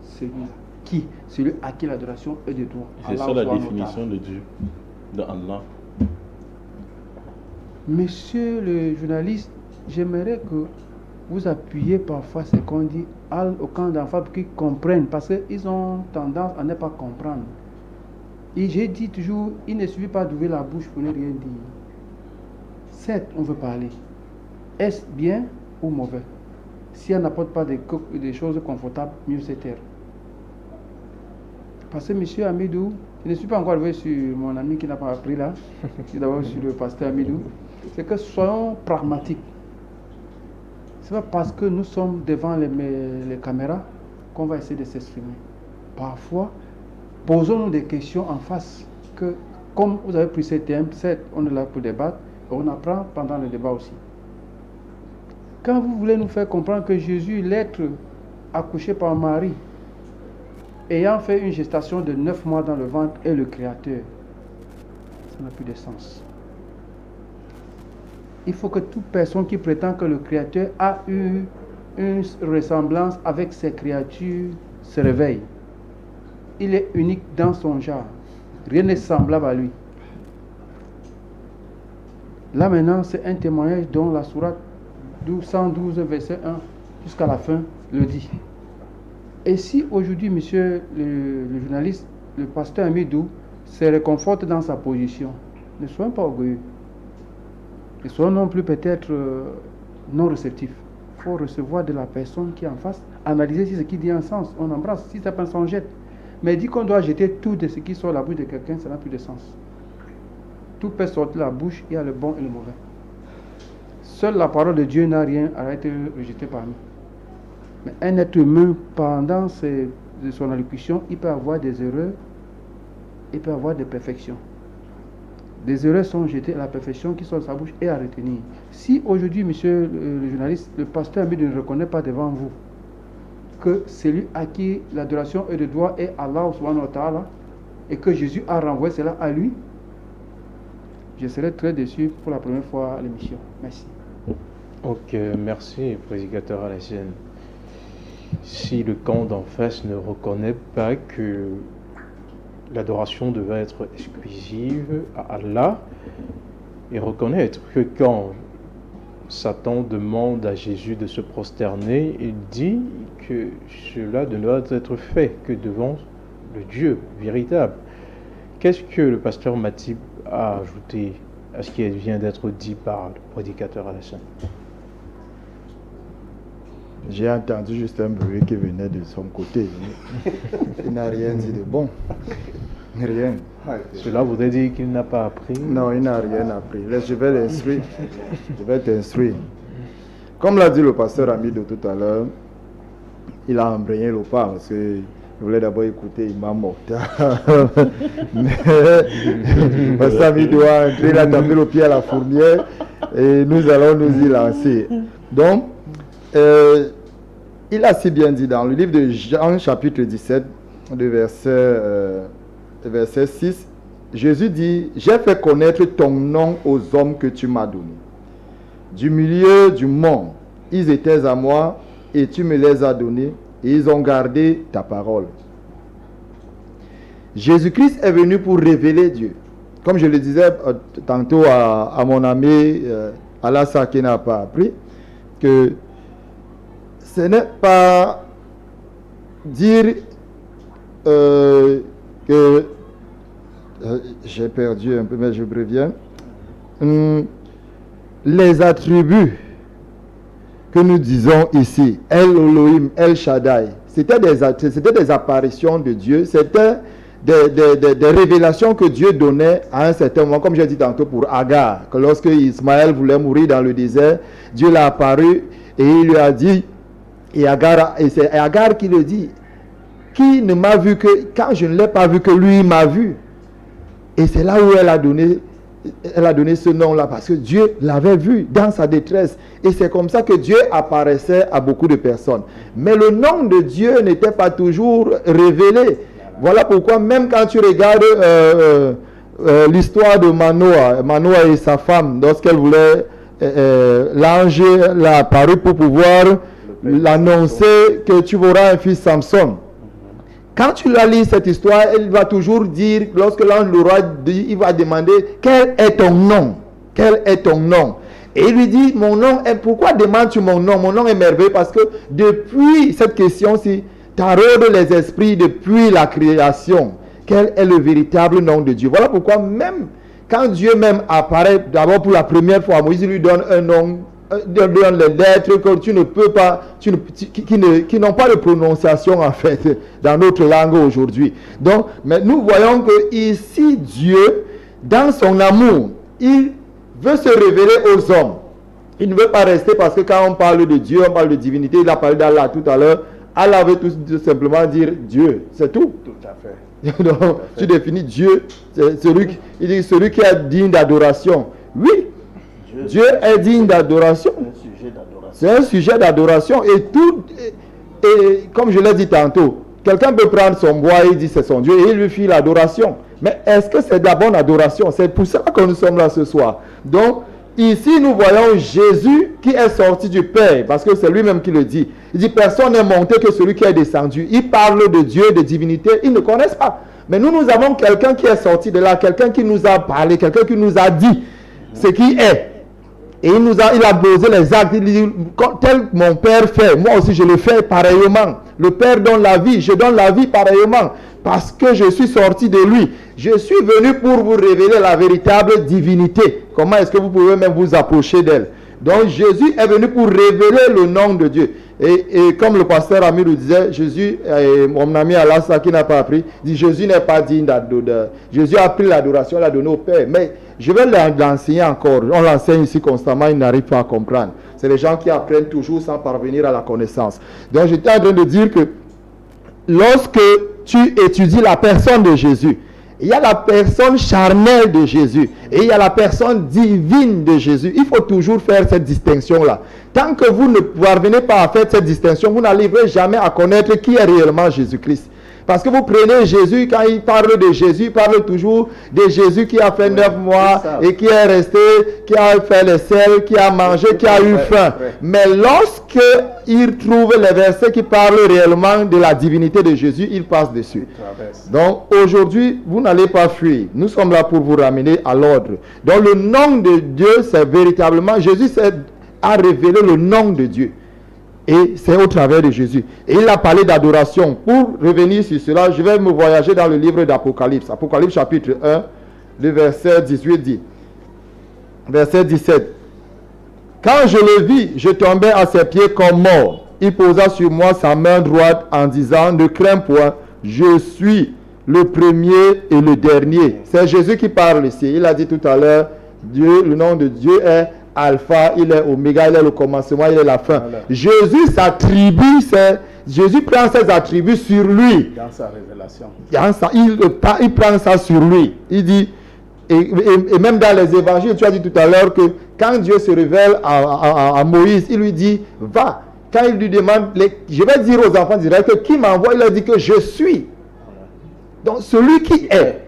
celui-là. Qui? Celui à qui l'adoration est de droit. C'est ça la définition de Dieu, de Allah. Monsieur le journaliste, j'aimerais que vous appuyiez parfois ce qu'on dit au camp d'enfants pour qu'ils comprennent, parce qu'ils ont tendance à ne pas comprendre. Et j'ai dit toujours, il ne suffit pas d'ouvrir la bouche pour ne rien dire. Certes, on veut parler. Est-ce bien ou mauvais? Si on n'apporte pas des choses confortables, mieux c'est taire. Parce que monsieur Amidou, je ne suis pas encore arrivé sur mon ami qui n'a pas appris là, je suis d'abord sur le pasteur Amidou, c'est que soyons pragmatiques. Ce n'est pas parce que nous sommes devant les caméras qu'on va essayer de s'exprimer. Parfois, posons-nous des questions en face, que comme vous avez pris ce thème, certes, on est là pour débattre, et on apprend pendant le débat aussi. Quand vous voulez nous faire comprendre que Jésus, l'être accouché par Marie, ayant fait une gestation de 9 mois dans le ventre, est le Créateur, ça n'a plus de sens. Il faut que toute personne qui prétend que le Créateur a eu une ressemblance avec ses créatures se réveille. Il est unique dans son genre. Rien n'est semblable à lui. Là maintenant, c'est un témoignage dont la sourate 112, verset 1 jusqu'à la fin le dit. Et si aujourd'hui, monsieur le journaliste, le pasteur Amidou se réconforte dans sa position, ne soyons pas orgueilleux. Ne soyons non plus peut-être non réceptifs. Il faut recevoir de la personne qui est en face, analyser si ce qu'il dit a un sens, on embrasse, si ça pense, on jette. Mais dit qu'on doit jeter tout de ce qui sort de la bouche de quelqu'un, ça n'a plus de sens. Tout peut sortir de la bouche, il y a le bon et le mauvais. Seule la parole de Dieu n'a rien à être rejetée par nous. Mais un être humain, pendant son allocution, il peut avoir des erreurs, il peut avoir des perfections. Des erreurs sont jetées à la perfection qui sort de sa bouche et à retenir. Si aujourd'hui, monsieur le journaliste, le pasteur Amidou ne reconnaît pas devant vous que celui à qui l'adoration est de droit est Allah subhanahu wa ta'ala et que Jésus a renvoyé cela à lui, je serai très déçu pour la première fois à l'émission. Merci. Ok, merci, prédicateur Alassane. Si le camp d'en face ne reconnaît pas que l'adoration devait être exclusive à Allah, et reconnaître que quand Satan demande à Jésus de se prosterner, il dit que cela ne doit être fait que devant le Dieu véritable. Qu'est-ce que le pasteur Matip a ajouté à ce qui vient d'être dit par le prédicateur Alassane? J'ai entendu juste un bruit qui venait de son côté. Il n'a rien dit de bon. Rien. Cela voudrait dire qu'il n'a pas appris. Non, il n'a rien appris. Laisse, je vais l'instruire. Je vais t'instruire. Comme l'a dit le pasteur Amido tout à l'heure, il a embrayé le pas parce qu'il voulait d'abord écouter Imam Mokhtar. Mais le pasteur Amido a entré, il a tapé le pied à la fourmière et nous allons nous y lancer. Donc, il a si bien dit dans le livre de Jean chapitre 17, verset 6, Jésus dit, j'ai fait connaître ton nom aux hommes que tu m'as donnés. Du milieu du monde, ils étaient à moi et tu me les as donnés et ils ont gardé ta parole. Jésus-Christ est venu pour révéler Dieu. Comme je le disais tantôt à mon ami Alassa qui n'a pas appris, que ce n'est pas dire que j'ai perdu un peu, mais je préviens. Les attributs que nous disons ici, El Elohim, El Shaddai, c'était des apparitions de Dieu, c'était des révélations que Dieu donnait à un certain moment, comme j'ai dit tantôt pour Agar, que lorsque Ismaël voulait mourir dans le désert, Dieu l'a apparu et il lui a dit, et c'est Agar qui le dit, qui ne m'a vu que quand je ne l'ai pas vu que lui m'a vu. Et c'est là où elle a donné ce nom-là, parce que Dieu l'avait vu dans sa détresse. Et c'est comme ça que Dieu apparaissait à beaucoup de personnes. Mais le nom de Dieu n'était pas toujours révélé. Voilà pourquoi même quand tu regardes l'histoire de Manoah et sa femme, lorsqu'elle voulait, l'ange l'a apparu pour pouvoir l'annoncer que tu auras un fils Samson. Quand tu la lis cette histoire, elle va toujours dire, lorsque l'ange l'aura dit, il va demander, quel est ton nom? Quel est ton nom? Et il lui dit, mon nom est, pourquoi demandes-tu mon nom? Mon nom est merveilleux parce que depuis cette question-ci, taraude les esprits depuis la création. Quel est le véritable nom de Dieu? Voilà pourquoi même quand Dieu même apparaît d'abord pour la première fois, Moïse lui donne un nom, donne les lettres que tu ne peux pas, qui n'ont pas de prononciation en fait dans notre langue aujourd'hui. Donc, mais nous voyons que ici Dieu, dans son amour, il veut se révéler aux hommes. Il ne veut pas rester parce que quand on parle de Dieu, on parle de divinité. Il a parlé d'Allah tout à l'heure. Allah veut tout simplement dire Dieu, c'est tout. Tout à fait. Donc, tu définis Dieu, il dit celui qui est digne d'adoration. Oui. Dieu est digne d'adoration. C'est un sujet d'adoration. Et comme je l'ai dit tantôt, quelqu'un peut prendre son bois et il dit c'est son Dieu et il lui fait l'adoration. Mais est-ce que c'est de la bonne adoration? C'est pour ça que nous sommes là ce soir. Donc, ici nous voyons Jésus qui est sorti du Père, parce que c'est lui-même qui le dit. Il dit personne n'est monté que celui qui est descendu. Il parle de Dieu, de divinité, ils ne connaissent pas. Mais nous avons quelqu'un qui est sorti de là, quelqu'un qui nous a parlé, quelqu'un qui nous a dit ce qui est. Et il a posé les actes, il dit, tel mon Père fait, moi aussi je le fais pareillement. Le Père donne la vie, je donne la vie pareillement, parce que je suis sorti de lui. Je suis venu pour vous révéler la véritable divinité. Comment est-ce que vous pouvez même vous approcher d'elle? Donc Jésus est venu pour révéler le nom de Dieu. Et comme le pasteur Ami le disait, Jésus, mon ami Alassa qui n'a pas appris, dit Jésus n'est pas digne d'adoration. Jésus a pris l'adoration, l'a donné au Père. Mais je vais l'enseigner encore. On l'enseigne ici constamment, il n'arrive pas à comprendre. C'est les gens qui apprennent toujours sans parvenir à la connaissance. Donc j'étais en train de dire que lorsque tu étudies la personne de Jésus, il y a la personne charnelle de Jésus et il y a la personne divine de Jésus. Il faut toujours faire cette distinction-là. Tant que vous ne parvenez pas à faire cette distinction, vous n'arriverez jamais à connaître qui est réellement Jésus-Christ. Parce que vous prenez Jésus, quand il parle de Jésus, il parle toujours de Jésus qui a fait 9 mois et qui est resté, qui a fait les sels, qui a mangé, qui a eu faim. Mais lorsque il trouve les versets qui parlent réellement de la divinité de Jésus, il passe dessus. Donc aujourd'hui, vous n'allez pas fuir. Nous sommes là pour vous ramener à l'ordre. Donc le nom de Dieu, c'est véritablement, Jésus a révélé le nom de Dieu. Et c'est au travers de Jésus. Et il a parlé d'adoration. Pour revenir sur cela, je vais me voyager dans le livre d'Apocalypse. Apocalypse chapitre 1, le verset 18 dit. Verset 17. Quand je le vis, je tombais à ses pieds comme mort. il posa sur moi sa main droite en disant, ne crains point, je suis le premier et le dernier. C'est Jésus qui parle ici. Il a dit tout à l'heure, Dieu, le nom de Dieu est Alpha, il est Oméga, il est le commencement, il est la fin. Voilà. Jésus prend ses attributs sur lui. Dans sa révélation. Il prend ça sur lui. Il dit, et même dans les évangiles, tu as dit tout à l'heure que quand Dieu se révèle à Moïse, il lui dit, va. Quand il lui demande, je vais dire aux enfants d'Israël que qui m'envoie, il a dit que je suis. Donc celui qui est.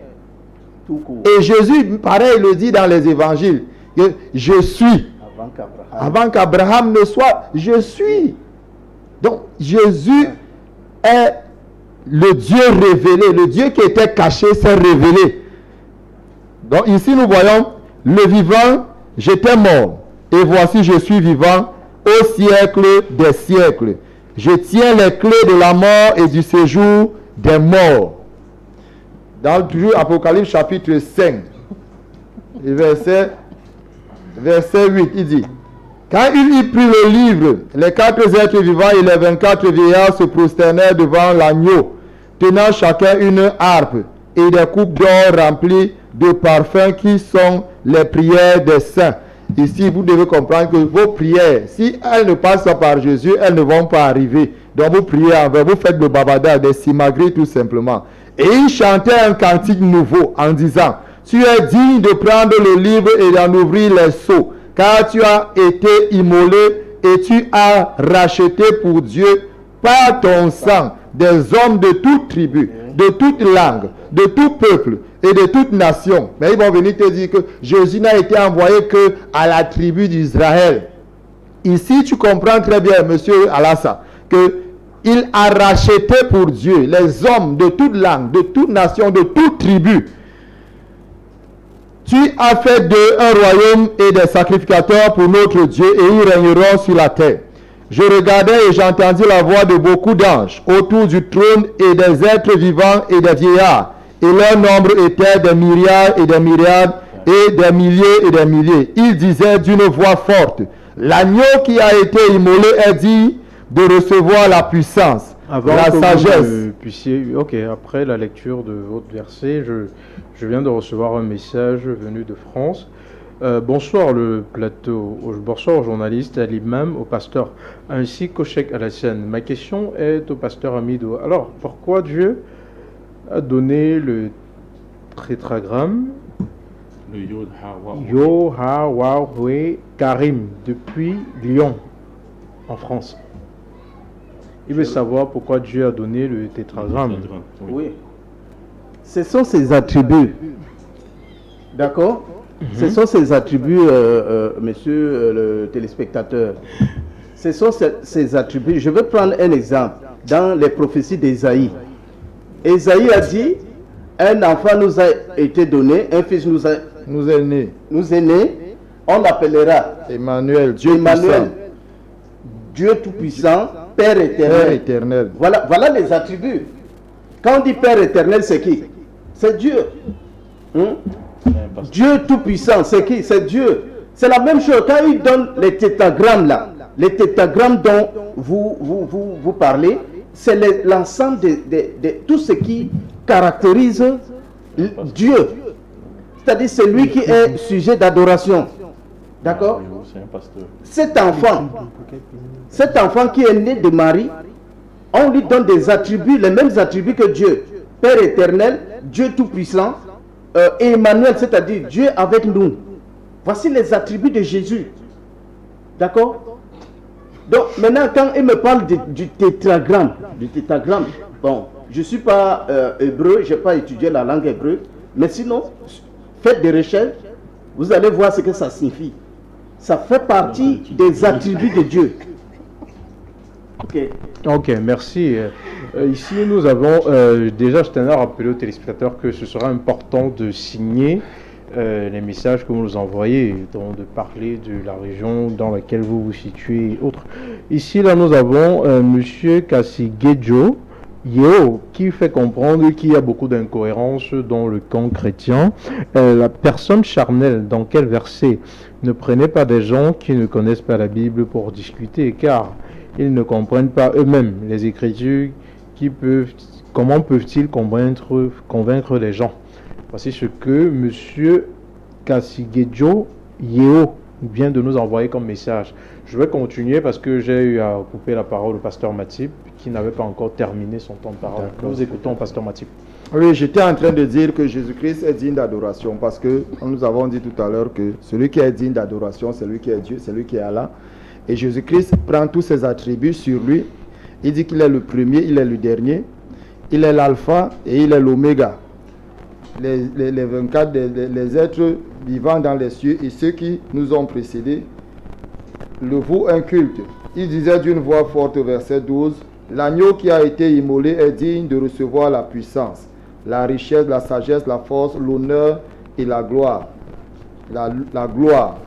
Et Jésus, pareil, le dit dans les évangiles, que je suis. Avant qu'Abraham ne soit, je suis. Donc Jésus est le Dieu révélé, le Dieu qui était caché s'est révélé. Donc ici nous voyons le vivant, j'étais mort, et voici je suis vivant au siècle des siècles. Je tiens les clés de la mort et du séjour des morts. Dans toujours Apocalypse chapitre 5, verset 8, il dit, quand il y prit le livre, les 4 êtres vivants et les 24 vieillards se prosternèrent devant l'agneau, tenant chacun une harpe et des coupes d'or remplies de parfums qui sont les prières des saints. Ici, vous devez comprendre que vos prières, si elles ne passent pas par Jésus, elles ne vont pas arriver. Donc vous priez envers, vous faites le babada, des simagris tout simplement. Et il chantait un cantique nouveau en disant, tu es digne de prendre le livre et d'en ouvrir les sceaux, car tu as été immolé et tu as racheté pour Dieu par ton sang des hommes de toute tribu, de toute langue, de tout peuple et de toute nation. Mais ils vont venir te dire que Jésus n'a été envoyé que à la tribu d'Israël. Ici, tu comprends très bien, monsieur Alassa, que il a racheté pour Dieu les hommes de toute langue, de toute nation, de toute tribu. Tu as fait d'eux un royaume et des sacrificateurs pour notre Dieu, et ils régneront sur la terre. Je regardais et j'entendis la voix de beaucoup d'anges autour du trône et des êtres vivants et des vieillards. Et leur nombre était des myriades et des myriades et des milliers et des milliers. Ils disaient d'une voix forte, l'agneau qui a été immolé est dit de recevoir la puissance, avant la sagesse. Ok, après la lecture de votre verset, je viens de recevoir un message venu de France. Bonsoir le plateau, bonsoir aux journalistes, à l'imam, au pasteur, ainsi qu'au cheikh Alassane. Ma question est au pasteur Amido. Alors, pourquoi Dieu a donné le tétragramme Yod-Ha-Wah-Weh Karim depuis Lyon, en France? Il veut savoir pourquoi Dieu a donné le tétragramme. Oui. Ce sont ses attributs. D'accord? Ce sont ses attributs, monsieur le téléspectateur. Ce sont ses attributs. Je vais prendre un exemple. Dans les prophéties d'Ésaïe. Ésaïe a dit, un enfant nous a été donné, un fils nous est né. On l'appellera Emmanuel, Dieu Emmanuel, Dieu Tout-Puissant, Père éternel. Voilà les attributs. Quand on dit Père éternel, c'est qui? C'est Dieu. Dieu Tout-Puissant, c'est qui? C'est Dieu. C'est la même chose. Quand il donne les tétragrammes là, les tétragrammes dont vous parlez, c'est l'ensemble de tout ce qui caractérise Dieu. C'est-à-dire c'est lui qui est sujet d'adoration. D'accord? Cet enfant qui est né de Marie, on lui donne des attributs, les mêmes attributs que Dieu. Père éternel, Dieu Tout-Puissant, et Emmanuel, c'est-à-dire Dieu avec nous. Voici les attributs de Jésus. D'accord? Donc maintenant, quand il me parle du tétragramme, bon, je ne suis pas hébreu, je n'ai pas étudié la langue hébreu, mais sinon, faites des recherches, vous allez voir ce que ça signifie. Ça fait partie des attributs de Dieu. Ok, merci. Ici, nous avons déjà, je tenais à rappeler aux téléspectateurs que ce sera important de signer les messages que vous nous envoyez, donc de parler de la région dans laquelle vous vous situez et autres. Ici, là, nous avons Monsieur Kassigedjo Yeo qui fait comprendre qu'il y a beaucoup d'incohérences dans le camp chrétien. La personne charnelle, dans quel verset? Ne prenez pas des gens qui ne connaissent pas la Bible pour discuter, car ils ne comprennent pas eux-mêmes les Écritures. Comment peuvent-ils convaincre les gens? Voici ce que M. Kasigedjo Yeo vient de nous envoyer comme message. Je vais continuer parce que j'ai eu à couper la parole au pasteur Matip qui n'avait pas encore terminé son temps de parole. Nous écoutons pasteur Matip. Oui, j'étais en train de dire que Jésus-Christ est digne d'adoration parce que nous avons dit tout à l'heure que celui qui est digne d'adoration, c'est lui qui est Dieu, c'est lui qui est Allah. Et Jésus-Christ prend tous ses attributs sur lui. Il dit qu'il est le premier, il est le dernier, il est l'alpha et il est l'oméga. Les 24, les êtres vivants dans les cieux et ceux qui nous ont précédés le vouent un culte. Il disait d'une voix forte au verset 12, l'agneau qui a été immolé est digne de recevoir la puissance, la richesse, la sagesse, la force, l'honneur et la gloire. La gloire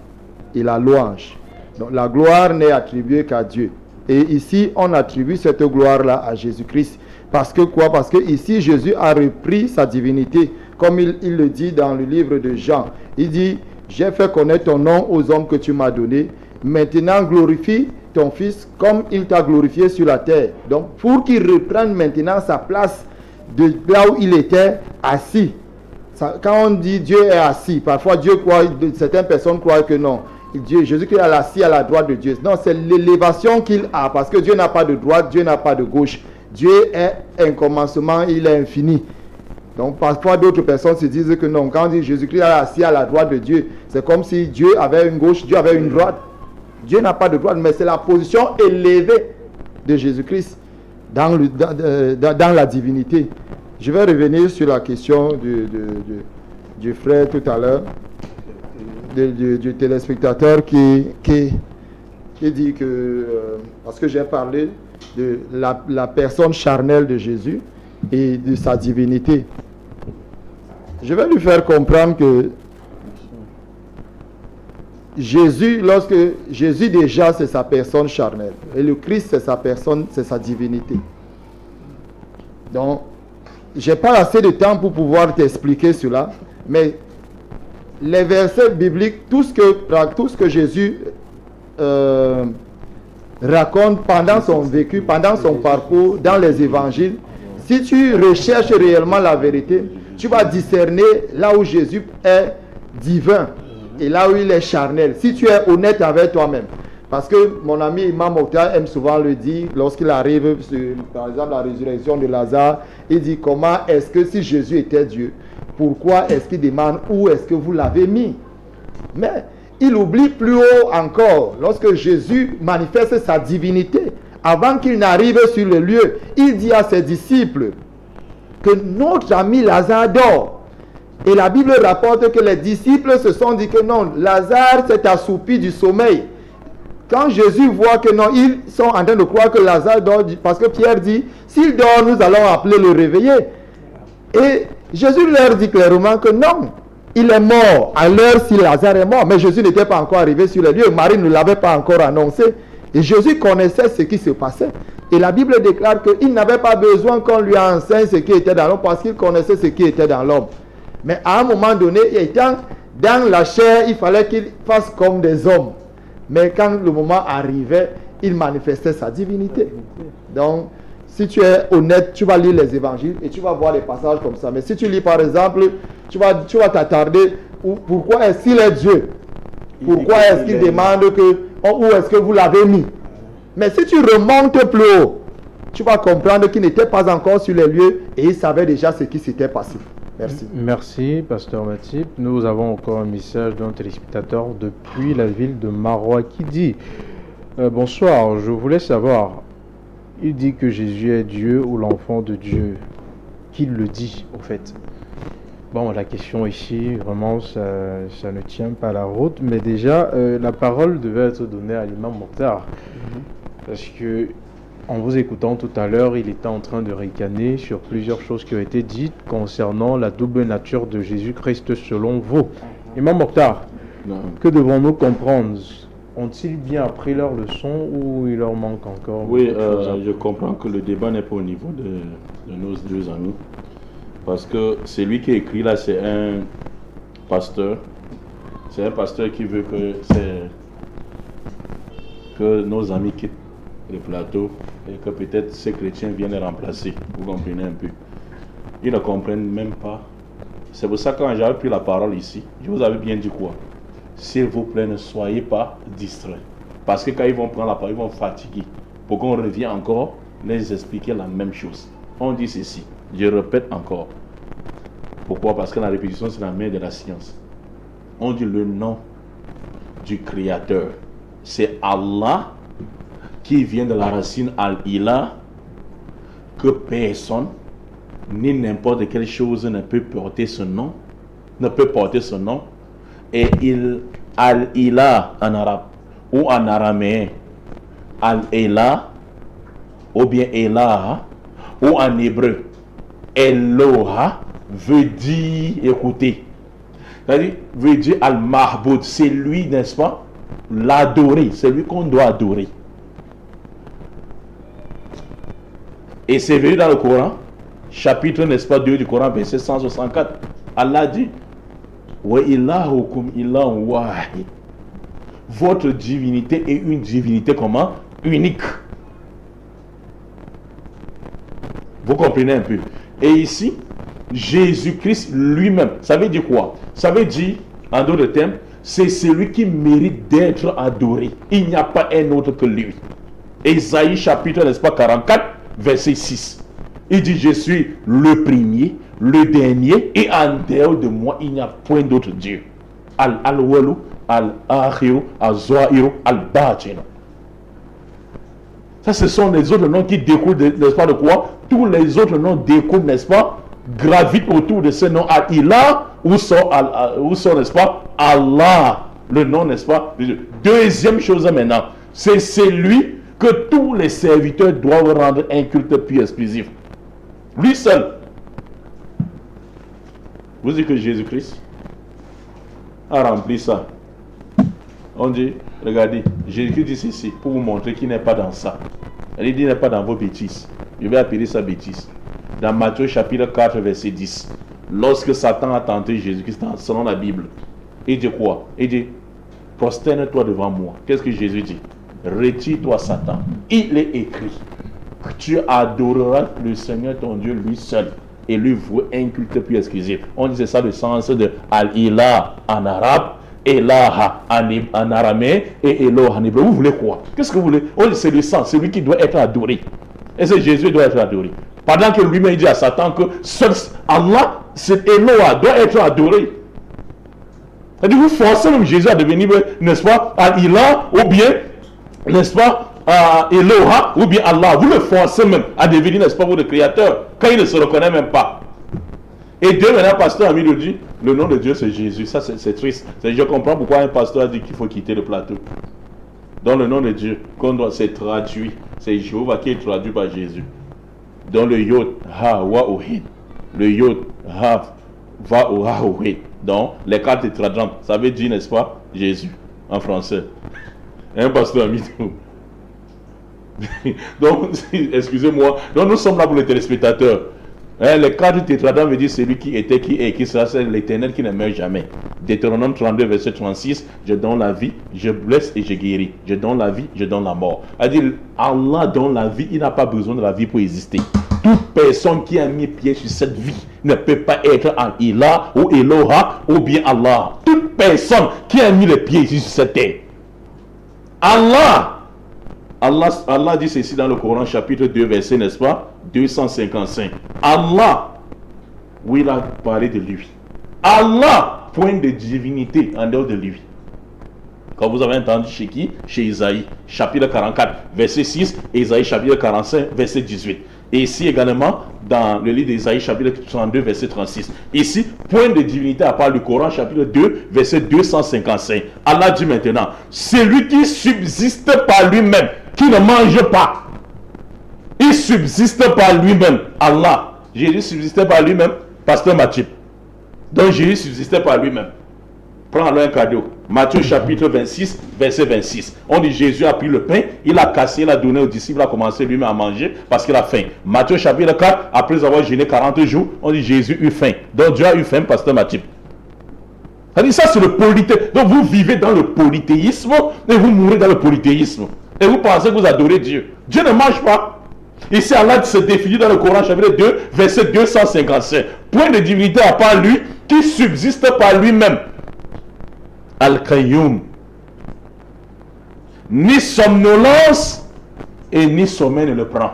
et la louange. Donc la gloire n'est attribuée qu'à Dieu. Et ici, on attribue cette gloire-là à Jésus-Christ. Parce que quoi? Parce que ici, Jésus a repris sa divinité. Comme il le dit dans le livre de Jean. Il dit, j'ai fait connaître ton nom aux hommes que tu m'as donnés. Maintenant, glorifie ton Fils comme il t'a glorifié sur la terre. Donc, pour qu'il reprenne maintenant sa place de là où il était assis. Quand on dit Dieu est assis, parfois Dieu croit, certaines personnes croient que non. Jésus-Christ est assis à la droite de Dieu. Non, c'est l'élévation qu'il a. Parce que Dieu n'a pas de droite, Dieu n'a pas de gauche. Dieu est un commencement, il est infini. Donc parfois d'autres personnes se disent que non, quand on dit Jésus-Christ est assis à la droite de Dieu, c'est comme si Dieu avait une gauche, Dieu avait une droite. Dieu n'a pas de droite, mais c'est la position élevée de Jésus-Christ dans la divinité. Je vais revenir sur la question du frère tout à l'heure, du téléspectateur qui dit que, parce que j'ai parlé de la personne charnelle de Jésus et de sa divinité. Je vais lui faire comprendre que Jésus, déjà c'est sa personne charnelle et le Christ c'est sa personne, c'est sa divinité. Donc, j'ai pas assez de temps pour pouvoir t'expliquer cela, mais les versets bibliques, tout ce que Jésus raconte pendant son vécu, pendant son parcours, dans les évangiles, si tu recherches réellement la vérité, tu vas discerner là où Jésus est divin et là où il est charnel. Si tu es honnête avec toi-même. Parce que mon ami Imam Mokhtar aime souvent le dire lorsqu'il arrive sur, par exemple, la résurrection de Lazare, il dit comment est-ce que si Jésus était Dieu, pourquoi est-ce qu'il demande où est-ce que vous l'avez mis? Mais il oublie plus haut encore, lorsque Jésus manifeste sa divinité, avant qu'il n'arrive sur le lieu, il dit à ses disciples que notre ami Lazare dort. Et la Bible rapporte que les disciples se sont dit que non, Lazare s'est assoupi du sommeil. Quand Jésus voit que non, ils sont en train de croire que Lazare dort, parce que Pierre dit, s'il dort, nous allons appeler le réveiller. Et Jésus leur dit clairement que non, il est mort à l'heure si Lazare est mort. Mais Jésus n'était pas encore arrivé sur les lieux, Marie ne l'avait pas encore annoncé. Et Jésus connaissait ce qui se passait. Et la Bible déclare qu'il n'avait pas besoin qu'on lui enseigne ce qui était dans l'homme, parce qu'il connaissait ce qui était dans l'homme. Mais à un moment donné, étant dans la chair, il fallait qu'il fasse comme des hommes. Mais quand le moment arrivait, il manifestait sa divinité. Donc, si tu es honnête, tu vas lire les évangiles et tu vas voir des passages comme ça. Mais si tu lis par exemple, tu vas t'attarder, pourquoi est-ce qu'il est Dieu? Pourquoi est-ce qu'il demande où est-ce que vous l'avez mis? Mais si tu remontes plus haut, tu vas comprendre qu'il n'était pas encore sur les lieux et il savait déjà ce qui s'était passé. Merci. Merci, pasteur Matip. Nous avons encore un message d'un téléspectateur depuis la ville de Marois qui dit bonsoir, je voulais savoir, il dit que Jésus est Dieu ou l'enfant de Dieu. Qui le dit, au fait? Bon, la question ici, vraiment, ça ne tient pas la route, mais déjà, la parole devait être donnée à l'imam Mokhtar. Parce que, en vous écoutant tout à l'heure, il était en train de ricaner sur plusieurs choses qui ont été dites concernant la double nature de Jésus-Christ selon vous. Imam Mokhtar, que devons-nous comprendre? Ont-ils bien appris leur leçon ou il leur manque encore? Oui, je comprends que le débat n'est pas au niveau de nos deux amis. Parce que celui qui écrit là, c'est un pasteur. C'est un pasteur qui veut que nos amis quittent le plateau et que peut-être ces chrétiens viennent les remplacer. Vous comprenez un peu. Ils ne comprennent même pas. C'est pour ça que quand j'avais pris la parole ici, je vous avais bien dit quoi? S'il vous plaît, ne soyez pas distraits. Parce que quand ils vont prendre la parole, ils vont fatiguer. Pour qu'on revienne encore, les expliquer la même chose. On dit ceci, je répète encore. Pourquoi? Parce que la répétition, c'est la mère de la science. On dit le nom du Créateur. C'est Allah qui vient de la racine Al-Ilah, que personne, ni n'importe quelle chose ne peut porter ce nom, et Al-Ilah en arabe, ou en araméen, Al-Ilah, ou bien Elah, ou en hébreu, Eloha, veut dire, écoutez, c'est-à-dire, veut dire Al-Mahboud, c'est lui, n'est-ce pas, l'adorer, c'est lui qu'on doit adorer. Et c'est venu dans le Coran, chapitre, n'est-ce pas, 2 du Coran, verset 164. Allah dit, wa ilahukum ilahun wahid. Votre divinité est une divinité comment? Unique. Vous comprenez un peu? Et ici, Jésus-Christ lui-même, ça veut dire quoi? Ça veut dire, en d'autres termes, c'est celui qui mérite d'être adoré. Il n'y a pas un autre que lui. Ésaïe chapitre, n'est-ce pas, 44, verset 6. Il dit, je suis le premier, le dernier, et en dehors de moi, il n'y a point d'autre Dieu. Al-Walu, Al-Akhiru, Al-Zahiru, Al-Batin. Ça, ce sont les autres noms qui découlent, n'est-ce pas, de quoi? Tous les autres noms découlent, n'est-ce pas, gravitent autour de ce nom. Al-Ilah, où sont, n'est-ce pas, Allah, le nom, n'est-ce pas. Deuxième chose maintenant, c'est celui que tous les serviteurs doivent rendre un culte pur exclusif. Lui seul. Vous dites que Jésus-Christ a rempli ça. On dit, regardez, Jésus-Christ dit ceci pour vous montrer qu'il n'est pas dans ça. Il dit, il n'est pas dans vos bêtises. Je vais appeler ça bêtise. Dans Matthieu chapitre 4, verset 10, lorsque Satan a tenté Jésus-Christ selon la Bible, il dit quoi? Il dit, prosterne-toi devant moi. Qu'est-ce que Jésus dit? Retire-toi, Satan. Il est écrit, tu adoreras le Seigneur ton Dieu lui seul et lui vouer un culte plus exclusif. On dit c'est ça le sens de Al-Ilah en arabe, Elah en araméen et Eloh en hébreu. Vous voulez quoi? Qu'est-ce que vous voulez? On dit c'est le sens, celui qui doit être adoré. Et c'est Jésus qui doit être adoré. Pendant que lui-même dit à Satan que seul Allah, c'est Eloah, doit être adoré. C'est-à-dire vous forcez même Jésus à devenir, n'est-ce pas, Al-Ilah ou bien, n'est-ce pas, Eloha ou bien Allah. Vous le forcez même à devenir, n'est-ce pas, votre créateur, quand il ne se reconnaît même pas. Et Dieu, maintenant, pasteur a mis le dit, le nom de Dieu c'est Jésus. Ça c'est triste. Je comprends pourquoi un pasteur a dit qu'il faut quitter le plateau. Dans le nom de Dieu, qu'on doit se traduire, c'est Jéhovah qui est traduit par Jésus. Dans le Yod, Ha, Wa, Ohid. Le Yod, Ha, Va, Ha, Ohid. Donc, les cartes tétradrames, ça veut dire, n'est-ce pas, Jésus, en français. Un pasteur a mis tout. Donc, excusez-moi. Donc, nous sommes là pour les téléspectateurs. Les cadres du tétradrame veut dire celui qui était, qui est, qui sera, c'est l'Éternel qui ne meurt jamais. Deutéronome 32, verset 36, je donne la vie, je blesse et je guéris. Je donne la vie, je donne la mort. C'est-à-dire, Allah donne la vie, il n'a pas besoin de la vie pour exister. Toute personne qui a mis pied sur cette vie ne peut pas être en Ilah ou Eloha ou bien Allah. Toute personne qui a mis les pieds ici sur cette terre. Allah dit ceci dans le Coran chapitre 2 verset, n'est-ce pas, 255. Allah, où il a parlé de lui. Allah, point de divinité en dehors de lui. Quand vous avez entendu chez qui? Chez Isaïe, chapitre 44, verset 6, Isaïe, chapitre 45, verset 18. Et ici également, dans le livre d'Isaïe, chapitre 32, verset 36. Ici, point de divinité à part le Coran, chapitre 2, verset 255. Allah dit maintenant, celui qui subsiste par lui-même, qui ne mange pas, il subsiste par lui-même. Allah, Jésus subsistait par lui-même, pasteur Mathieu. Donc Jésus subsistait par lui-même. Prends alors un cadeau. Matthieu chapitre 26, verset 26. On dit Jésus a pris le pain, il a cassé, il a donné aux disciples, il a commencé lui-même à manger parce qu'il a faim. Matthieu chapitre 4, après avoir jeûné 40 jours, on dit Jésus eut faim. Donc Dieu a eu faim, pasteur Mathieu. Ça c'est le polythéisme. Donc vous vivez dans le polythéisme et vous mourrez dans le polythéisme. Et vous pensez que vous adorez Dieu. Dieu ne mange pas. Ici, Allah se définit dans le Coran, chapitre 2, verset 255. Point de divinité à part lui, qui subsiste par lui-même. Al-Qayyum. Ni somnolence et ni sommeil ne le prend.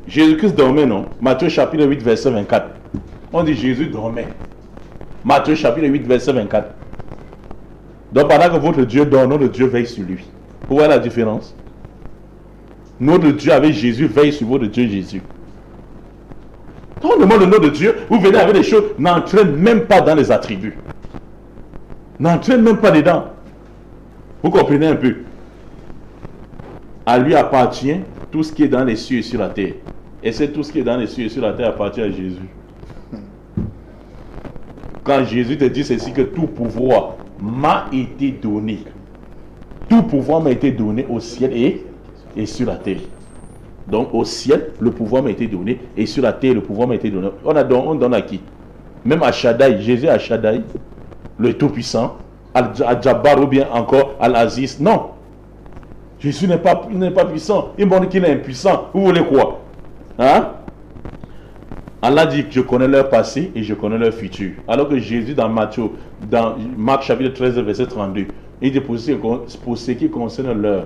Jésus-Christ dormait, non? Matthieu chapitre 8, verset 24. On dit Jésus dormait. Matthieu chapitre 8, verset 24. Donc pendant que votre Dieu dort, notre Dieu veille sur lui. Vous voyez la différence? Notre Dieu avec Jésus veille sur votre Dieu Jésus. Quand on demande le nom de Dieu, vous venez avec des choses, n'entrez même pas dans les attributs. N'entrez même pas dedans. Vous comprenez un peu? À lui appartient tout ce qui est dans les cieux et sur la terre. Et c'est tout ce qui est dans les cieux et sur la terre appartient à Jésus. Quand Jésus te dit ceci, que tout pouvoir m'a été donné. Tout pouvoir m'a été donné au ciel et sur la terre. Donc au ciel, le pouvoir m'a été donné. Et sur la terre, le pouvoir m'a été donné. On donne à qui? Même à Shaddai. Jésus à Shaddai, le Tout-Puissant. À Jabbar ou bien encore Al-Aziz. Non. Jésus n'est pas puissant. Il montre qu'il est impuissant. Vous voulez quoi? Hein? Allah dit que je connais leur passé et je connais leur futur. Alors que Jésus dans Marc chapitre 13 verset 32, il dit pour ce qui concerne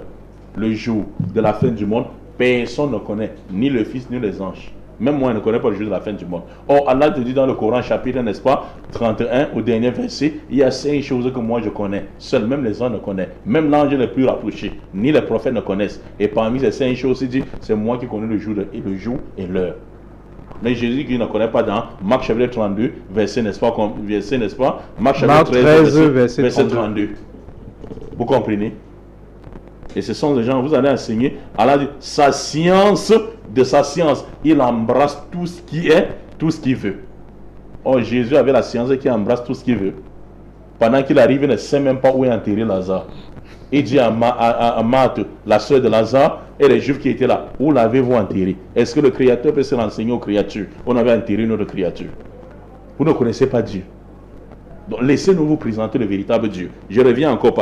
le jour de la fin du monde, personne ne connaît, ni le Fils ni les anges. Même moi, je ne connais pas le jour de la fin du monde. Or, Allah te dit dans le Coran chapitre, n'est-ce pas, 31 au dernier verset, il y a 5 choses que moi je connais. Seuls même les anges ne connaissent. Même l'ange le plus rapproché, ni les prophètes ne connaissent. Et parmi ces 5 choses, il dit, c'est moi qui connais le jour et l'heure. Mais Jésus qui ne connaît pas dans Marc chapitre 32, verset, n'est-ce pas, Marc chapitre 13, verset 32. Vous comprenez? Et ce sont des gens, vous allez enseigner, Allah dit, sa science, de sa science, il embrasse tout ce qui est, tout ce qu'il veut. Or, Jésus avait la science qui embrasse tout ce qu'il veut. Pendant qu'il arrive, il ne sait même pas où est enterré Lazare. Il dit à Marthe, la soeur de Lazare, et les Juifs qui étaient là, où l'avez-vous enterré? Est-ce que le Créateur peut se l'enseigner aux créatures? On avait enterré notre créature. Vous ne connaissez pas Dieu. Donc, laissez-nous vous présenter le véritable Dieu. Je reviens encore,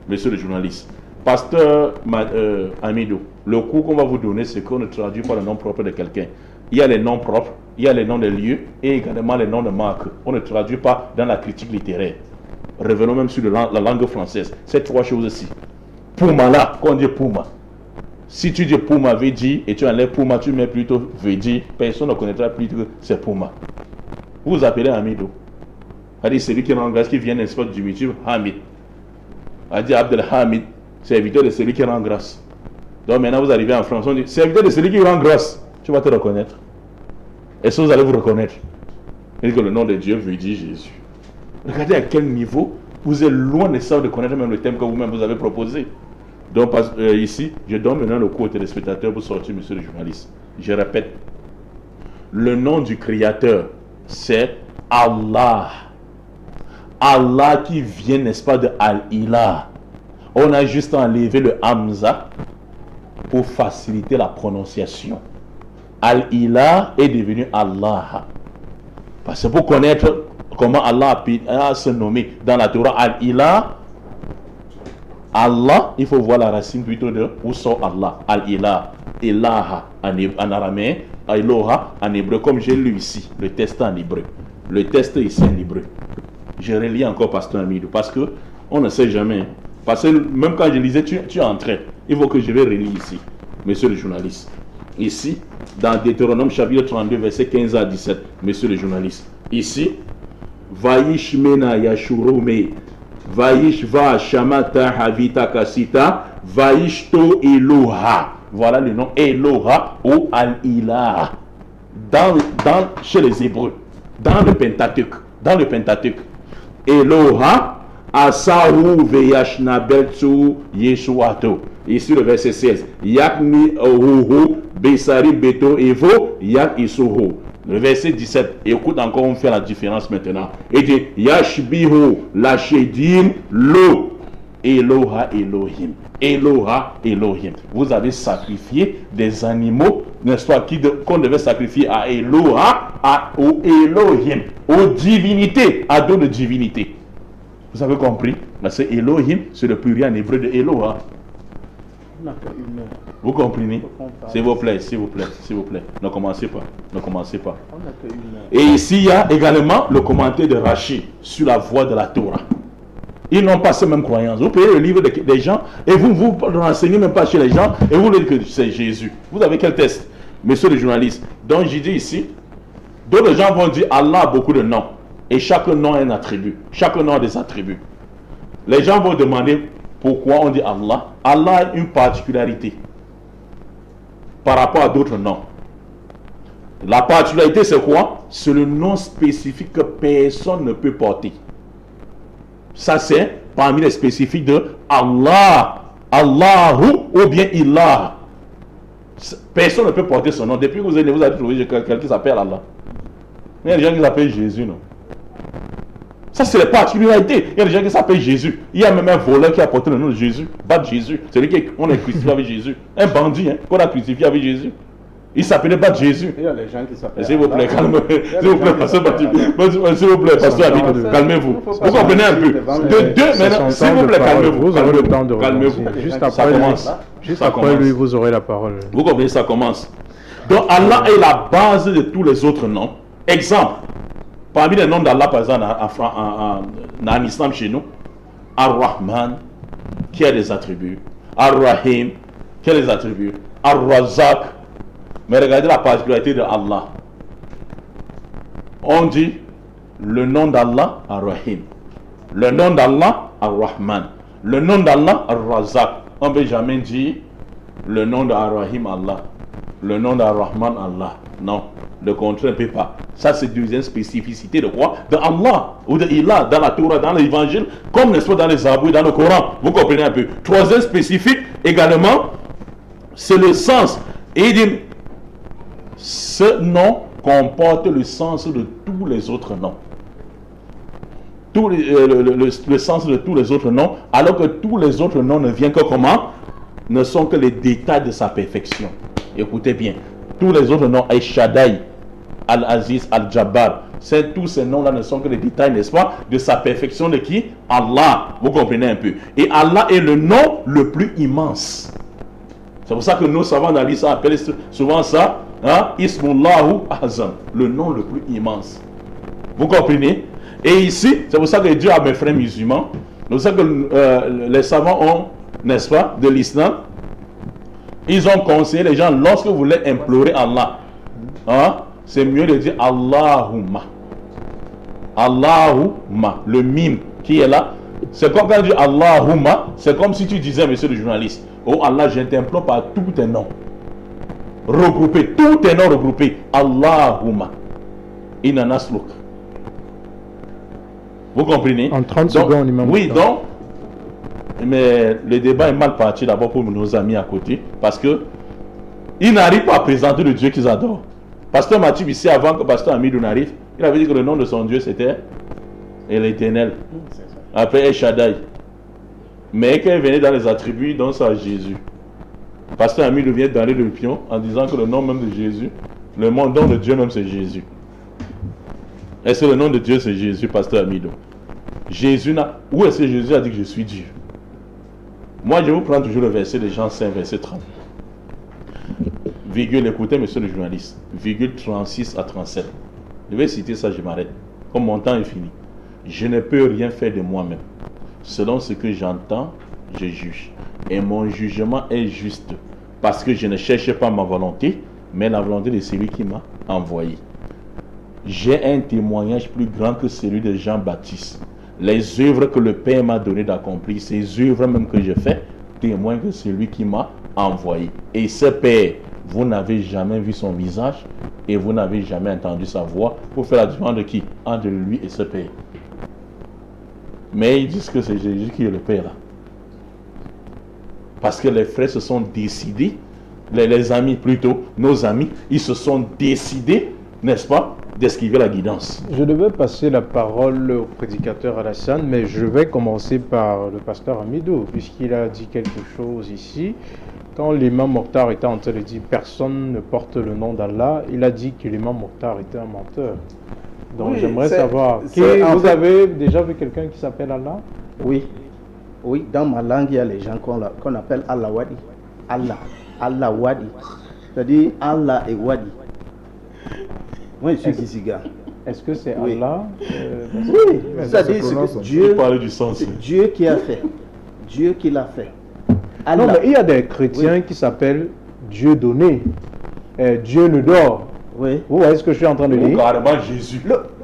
monsieur le journaliste. Pasteur Amidou, le cours qu'on va vous donner, c'est qu'on ne traduit pas le nom propre de quelqu'un. Il y a les noms propres, il y a les noms des lieux et également les noms de marques. On ne traduit pas dans la critique littéraire. Revenons même sur la langue française. Ces 3 choses-ci. Pouma là, quand on dit Pouma. Si tu dis Pouma veut dire, et tu enlèves Pouma, tu mets plutôt veut dire, personne ne connaîtra plus que c'est Pouma. Vous vous appelez Amidou. C'est celui qui rend grâce, qui vient d'un spot du YouTube, Hamid. A dit Abdel Hamid. Serviteur de celui qui rend grâce. Donc maintenant vous arrivez en France, on dit serviteur de celui qui rend grâce. Tu vas te reconnaître. Est-ce que vous allez vous reconnaître? Et que le nom de Dieu veut dire Jésus. Regardez à quel niveau vous êtes loin de connaître même le thème que vous-même vous avez proposé. Donc ici, je donne maintenant le cours aux téléspectateurs pour sortir, monsieur le journaliste. Je répète. Le nom du Créateur, c'est Allah. Allah qui vient, n'est-ce pas, de Al-Ilah. On a juste enlevé le Hamza pour faciliter la prononciation. Al-Ilah est devenu Allah. Parce que pour connaître comment Allah a se nommé dans la Torah, Al-Ilah, Allah, il faut voir la racine plutôt de où sort Allah. Al-Ilah, Ilaha en araméen, Eloha en hébreu, comme j'ai lu ici, le texte en hébreu. Le texte ici en hébreu. Je relis encore Pasteur Amidou, parce que on ne sait jamais. Parce que même quand je lisais, tu entrais. Il faut que je vais relire ici, monsieur le journaliste. Ici, dans Deutéronome chapitre 32, verset 15 à 17, monsieur le journaliste. Ici, Vaish mena yashurume, Vaish va shamata havita kasita, Vaish to Eloha. Voilà le nom Eloha ou Al-Ilah. Chez les Hébreux, dans le Pentateuque. Eloha. Asahu veyashna beltu yeshuato. Ici le verset 16. Yakmi ohuhu besari beto evo yak isuhu. Le verset 17. Écoute encore, on fait la différence maintenant. Et dit Yashbihu lachedin lo Eloha Elohim. Eloha Elohim. Vous avez sacrifié des animaux, n'est-ce pas, qu'on devait sacrifier à Eloha, au Elohim, aux divinités, à d'autres divinités. Vous avez compris? C'est Elohim, c'est le pluriel en hébreu de Eloha. On n'a qu'une heure. Vous comprenez? S'il vous plaît, s'il vous plaît, s'il vous plaît. Ne commencez pas. Ne commencez pas. On n'a qu'une heure. Et ici, il y a également le commentaire de Rachid sur la voie de la Torah. Ils n'ont pas ces mêmes croyances. Vous payez le livre des gens et vous vous renseignez même pas chez les gens et vous dites que c'est Jésus. Vous avez quel test, monsieur le journaliste? Donc j'ai dit ici, d'autres gens vont dire Allah a beaucoup de noms et chaque nom a un attribut. Chaque nom a des attributs. Les gens vont demander pourquoi on dit Allah. Allah a une particularité par rapport à d'autres noms. La particularité c'est quoi? C'est le nom spécifique que personne ne peut porter. Ça c'est parmi les spécifiques de Allah, Allahu ou bien Ilah. Personne ne peut porter son nom. Depuis que vous avez trouvé quelqu'un qui s'appelle Allah. Il y a des gens qui s'appellent Jésus, non? Ça c'est les particularités. Il y a des gens qui s'appellent Jésus. Il y a même un voleur qui a porté le nom de Jésus. Bat Jésus. C'est lui qu'on a crucifié avec Jésus. Un bandit qu'on a crucifié avec Jésus. Il s'appelait pas Jésus. Il y a les gens qui s'appellent. S'il vous plaît, calmez-vous. S'il vous plaît, s'il vous plaît, pasteur Abid, calmez-vous. Vous comprenez un peu. De deux, maintenant, s'il vous plaît, calmez-vous. Vous aurez le temps de calmez-vous. Juste après lui, vous aurez la parole. Vous comprenez, ça commence. Donc Allah est la base de tous les autres noms. Exemple, parmi les noms d'Allah, par exemple, en islam chez nous, Ar-Rahman, qui a des attributs. Ar-Rahim, qui a des attributs. Ar-Razak. Mais regardez la particularité de Allah. On dit le nom d'Allah Ar-Rahim. Le nom d'Allah Ar-Rahman. Le nom d'Allah Ar-Razak. On ne peut jamais dire le nom d'Ar-Rahim Allah. Le nom d'Ar-Rahman Allah. Non, le contraire ne peut pas. Ça c'est deuxième spécificité de quoi? De Allah ou de Ilah dans la Torah, dans l'évangile, comme n'est-ce pas dans les Zabour, dans le Coran. Vous comprenez un peu. Troisième spécifique également, c'est le sens. Et il dit ce nom comporte le sens de tous les autres noms. Le sens de tous les autres noms, alors que tous les autres noms ne viennent que comment? Ne sont que les détails de sa perfection. Écoutez bien, tous les autres noms, Al-Shaddai, Al-Aziz, Al-Jabbar, tous ces noms-là ne sont que les détails, n'est-ce pas, de sa perfection de qui? Allah. Vous comprenez un peu. Et Allah est le nom le plus immense. C'est pour ça que nos savants d'Ali appellent souvent ça Ismullahu Azam, le nom le plus immense. Vous comprenez? Et ici, c'est pour ça que Dieu a mes frères musulmans. C'est pour ça que les savants ont, n'est-ce pas, de l'islam, ils ont conseillé les gens, lorsque vous voulez implorer Allah, c'est mieux de dire Allahumma. Allahumma, le mime qui est là. C'est comme quand tu dis Allahumma, c'est comme si tu disais, monsieur le journaliste, oh Allah, je t'implore par tous tes noms. Regroupés, tous tes noms regroupés. Allahumma. Inanasluk. Vous comprenez? En 30 secondes, imam. Oui, donc, mais le débat est mal parti d'abord pour nos amis à côté, parce que ils n'arrivent pas à présenter le Dieu qu'ils adorent. Pasteur Mathieu, ici, avant que Pasteur Amidou n'arrive, il avait dit que le nom de son Dieu c'était l'Éternel. Après El Shaddai. Mais quand il venait dans les attributs, donc c'est à Jésus. Pasteur Amidou vient dans le pion en disant que le nom même de Jésus, le nom de Dieu même c'est Jésus. Est-ce que le nom de Dieu c'est Jésus, Pasteur Amidou? Jésus n'a. Où est-ce que Jésus a dit que je suis Dieu? Moi je vous prends toujours le verset de Jean 5, verset 30. Virgule, écoutez monsieur le journaliste. Virgule 36 à 37. Je vais citer ça, je m'arrête. Comme mon temps est fini. Je ne peux rien faire de moi-même. Selon ce que j'entends, je juge. Et mon jugement est juste. Parce que je ne cherche pas ma volonté, mais la volonté de celui qui m'a envoyé. J'ai un témoignage plus grand que celui de Jean-Baptiste. Les œuvres que le Père m'a donné d'accomplir, ces œuvres même que je fais, témoignent que celui qui m'a envoyé. Et ce Père, vous n'avez jamais vu son visage et vous n'avez jamais entendu sa voix pour faire la différence de qui? Entre lui et ce Père. Mais ils disent que c'est Jésus qui est le Père là. Parce que les frères se sont décidés, les amis plutôt, nos amis, ils se sont décidés, n'est-ce pas, d'esquiver la guidance. Je devais passer la parole au prédicateur Alassane, mais je vais commencer par le pasteur Amidou, puisqu'il a dit quelque chose ici. Quand l'imam Mokhtar était en train de dire personne ne porte le nom d'Allah, il a dit que l'imam Mokhtar était un menteur. Donc oui, j'aimerais savoir, vous avez déjà vu quelqu'un qui s'appelle Allah? Oui. Oui, dans ma langue, il y a les gens qu'on appelle Allahwadi. Allah. Allah Wadi. C'est-à-dire Allah et Wadi. Moi, je suis Giziga. Est-ce que c'est Oui. Allah Oui, c'est-à-dire que Dieu, parler du sens. c'est Dieu qui a fait. Dieu qui l'a fait. Non, Allah. mais il y a des chrétiens qui s'appellent Dieu donné. Dieu ne dort. Oui. Vous voyez ce que je suis en train de Ou dire? carrément Jésus.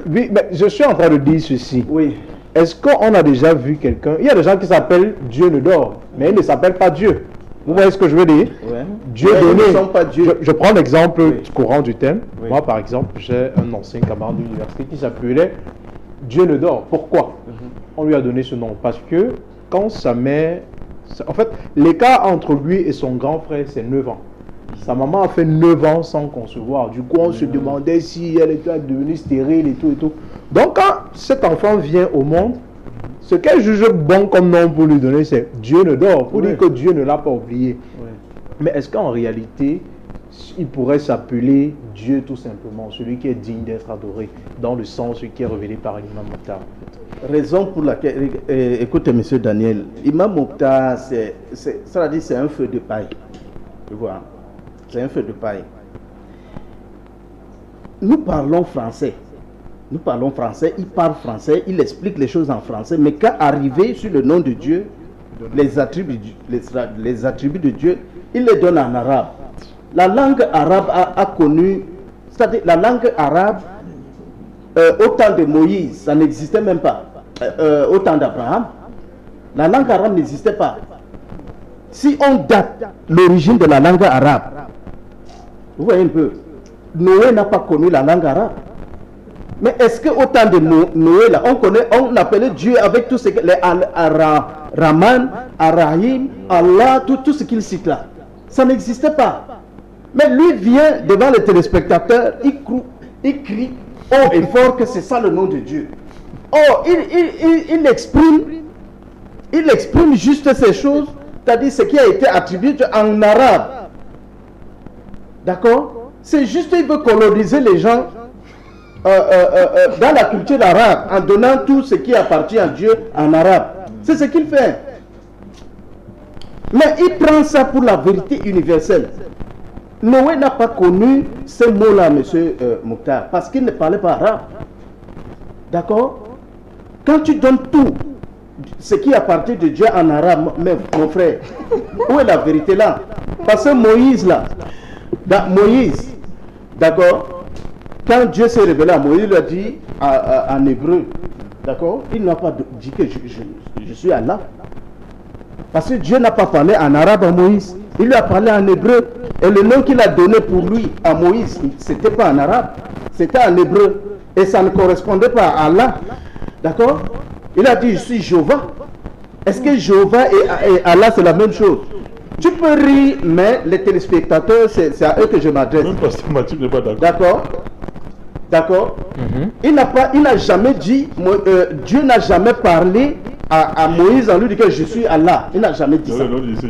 Oui, mais je suis en train de dire ceci. Oui. Est-ce qu'on a déjà vu quelqu'un? Il y a des gens qui s'appellent Dieu ne dort, mais ils ne s'appellent pas Dieu. Vous voyez ce que je veux dire? Ouais. Dieu Ouais, donné. ils ne sont pas Dieu. Je prends l'exemple Oui. courant du thème. Oui. Moi, par exemple, j'ai un ancien camarade d'université qui s'appelait Dieu ne dort. Pourquoi? On lui a donné ce nom parce que quand sa mère... En fait, l'écart entre lui et son grand frère, c'est 9 ans. Sa maman a fait 9 ans sans concevoir. Du coup, on se demandait si elle était devenue stérile et tout et tout. Donc, quand cet enfant vient au monde, ce qu'elle juge bon comme nom pour lui donner, c'est Dieu ne dort, pour Oui. dire que Dieu ne l'a pas oublié. Oui. Mais est-ce qu'en réalité, il pourrait s'appeler Dieu tout simplement, celui qui est digne d'être adoré, dans le sens qui est révélé par l'imam Mokhtar, en fait? Raison pour laquelle, écoutez, monsieur Daniel, Imam Mokhtar, ça veut dire c'est un feu de paille. Tu vois, c'est un feu de paille. Nous parlons français. Nous parlons français, il parle français, il explique les choses en français, mais quand arrivé sur le nom de Dieu, les attributs de Dieu, il les donne en arabe. La langue arabe a connu, c'est-à-dire la langue arabe, au temps de Moïse, ça n'existait même pas. Au temps d'Abraham, la langue arabe n'existait pas. Si on date l'origine de la langue arabe, vous voyez un peu, Noé n'a pas connu la langue arabe. Mais est-ce qu'au temps de Noé, là, on appelait Dieu avec tout ce que les Rahman, Arahim, Allah, tout ce qu'il cite là. Ça n'existait pas. Mais lui vient devant les téléspectateurs, il crie haut et fort que c'est ça le nom de Dieu. Oh, il exprime juste ces choses, c'est-à-dire ce qui a été attribué en arabe. D'accord? C'est juste qu'il veut coloniser les gens dans la culture arabe en donnant tout ce qui appartient à Dieu en arabe. C'est ce qu'il fait. Mais il prend ça pour la vérité universelle. Noé n'a pas connu ces mots-là, monsieur Mokhtar, parce qu'il ne parlait pas arabe. D'accord? Quand tu donnes tout ce qui appartient de Dieu en arabe, mon frère, où est la vérité là? Parce que Moïse là, Moïse, d'accord? Quand Dieu s'est révélé à Moïse, il lui a dit en hébreu, d'accord? Il n'a pas dit que je suis Allah. Parce que Dieu n'a pas parlé en arabe à Moïse, il lui a parlé en hébreu. Et le nom qu'il a donné pour lui à Moïse, c'était pas en arabe, c'était en hébreu. Et ça ne correspondait pas à Allah. D'accord? Il a dit, je suis Jéhovah. Est-ce que Jéhovah et Allah, c'est la même chose? Tu peux rire, mais les téléspectateurs, c'est à eux que je m'adresse. Même Pasteur Mathieu n'est pas d'accord. D'accord? D'accord? Il n'a jamais dit, Dieu n'a jamais parlé à Moïse en lui disant que je suis Allah. Il n'a jamais dit ça.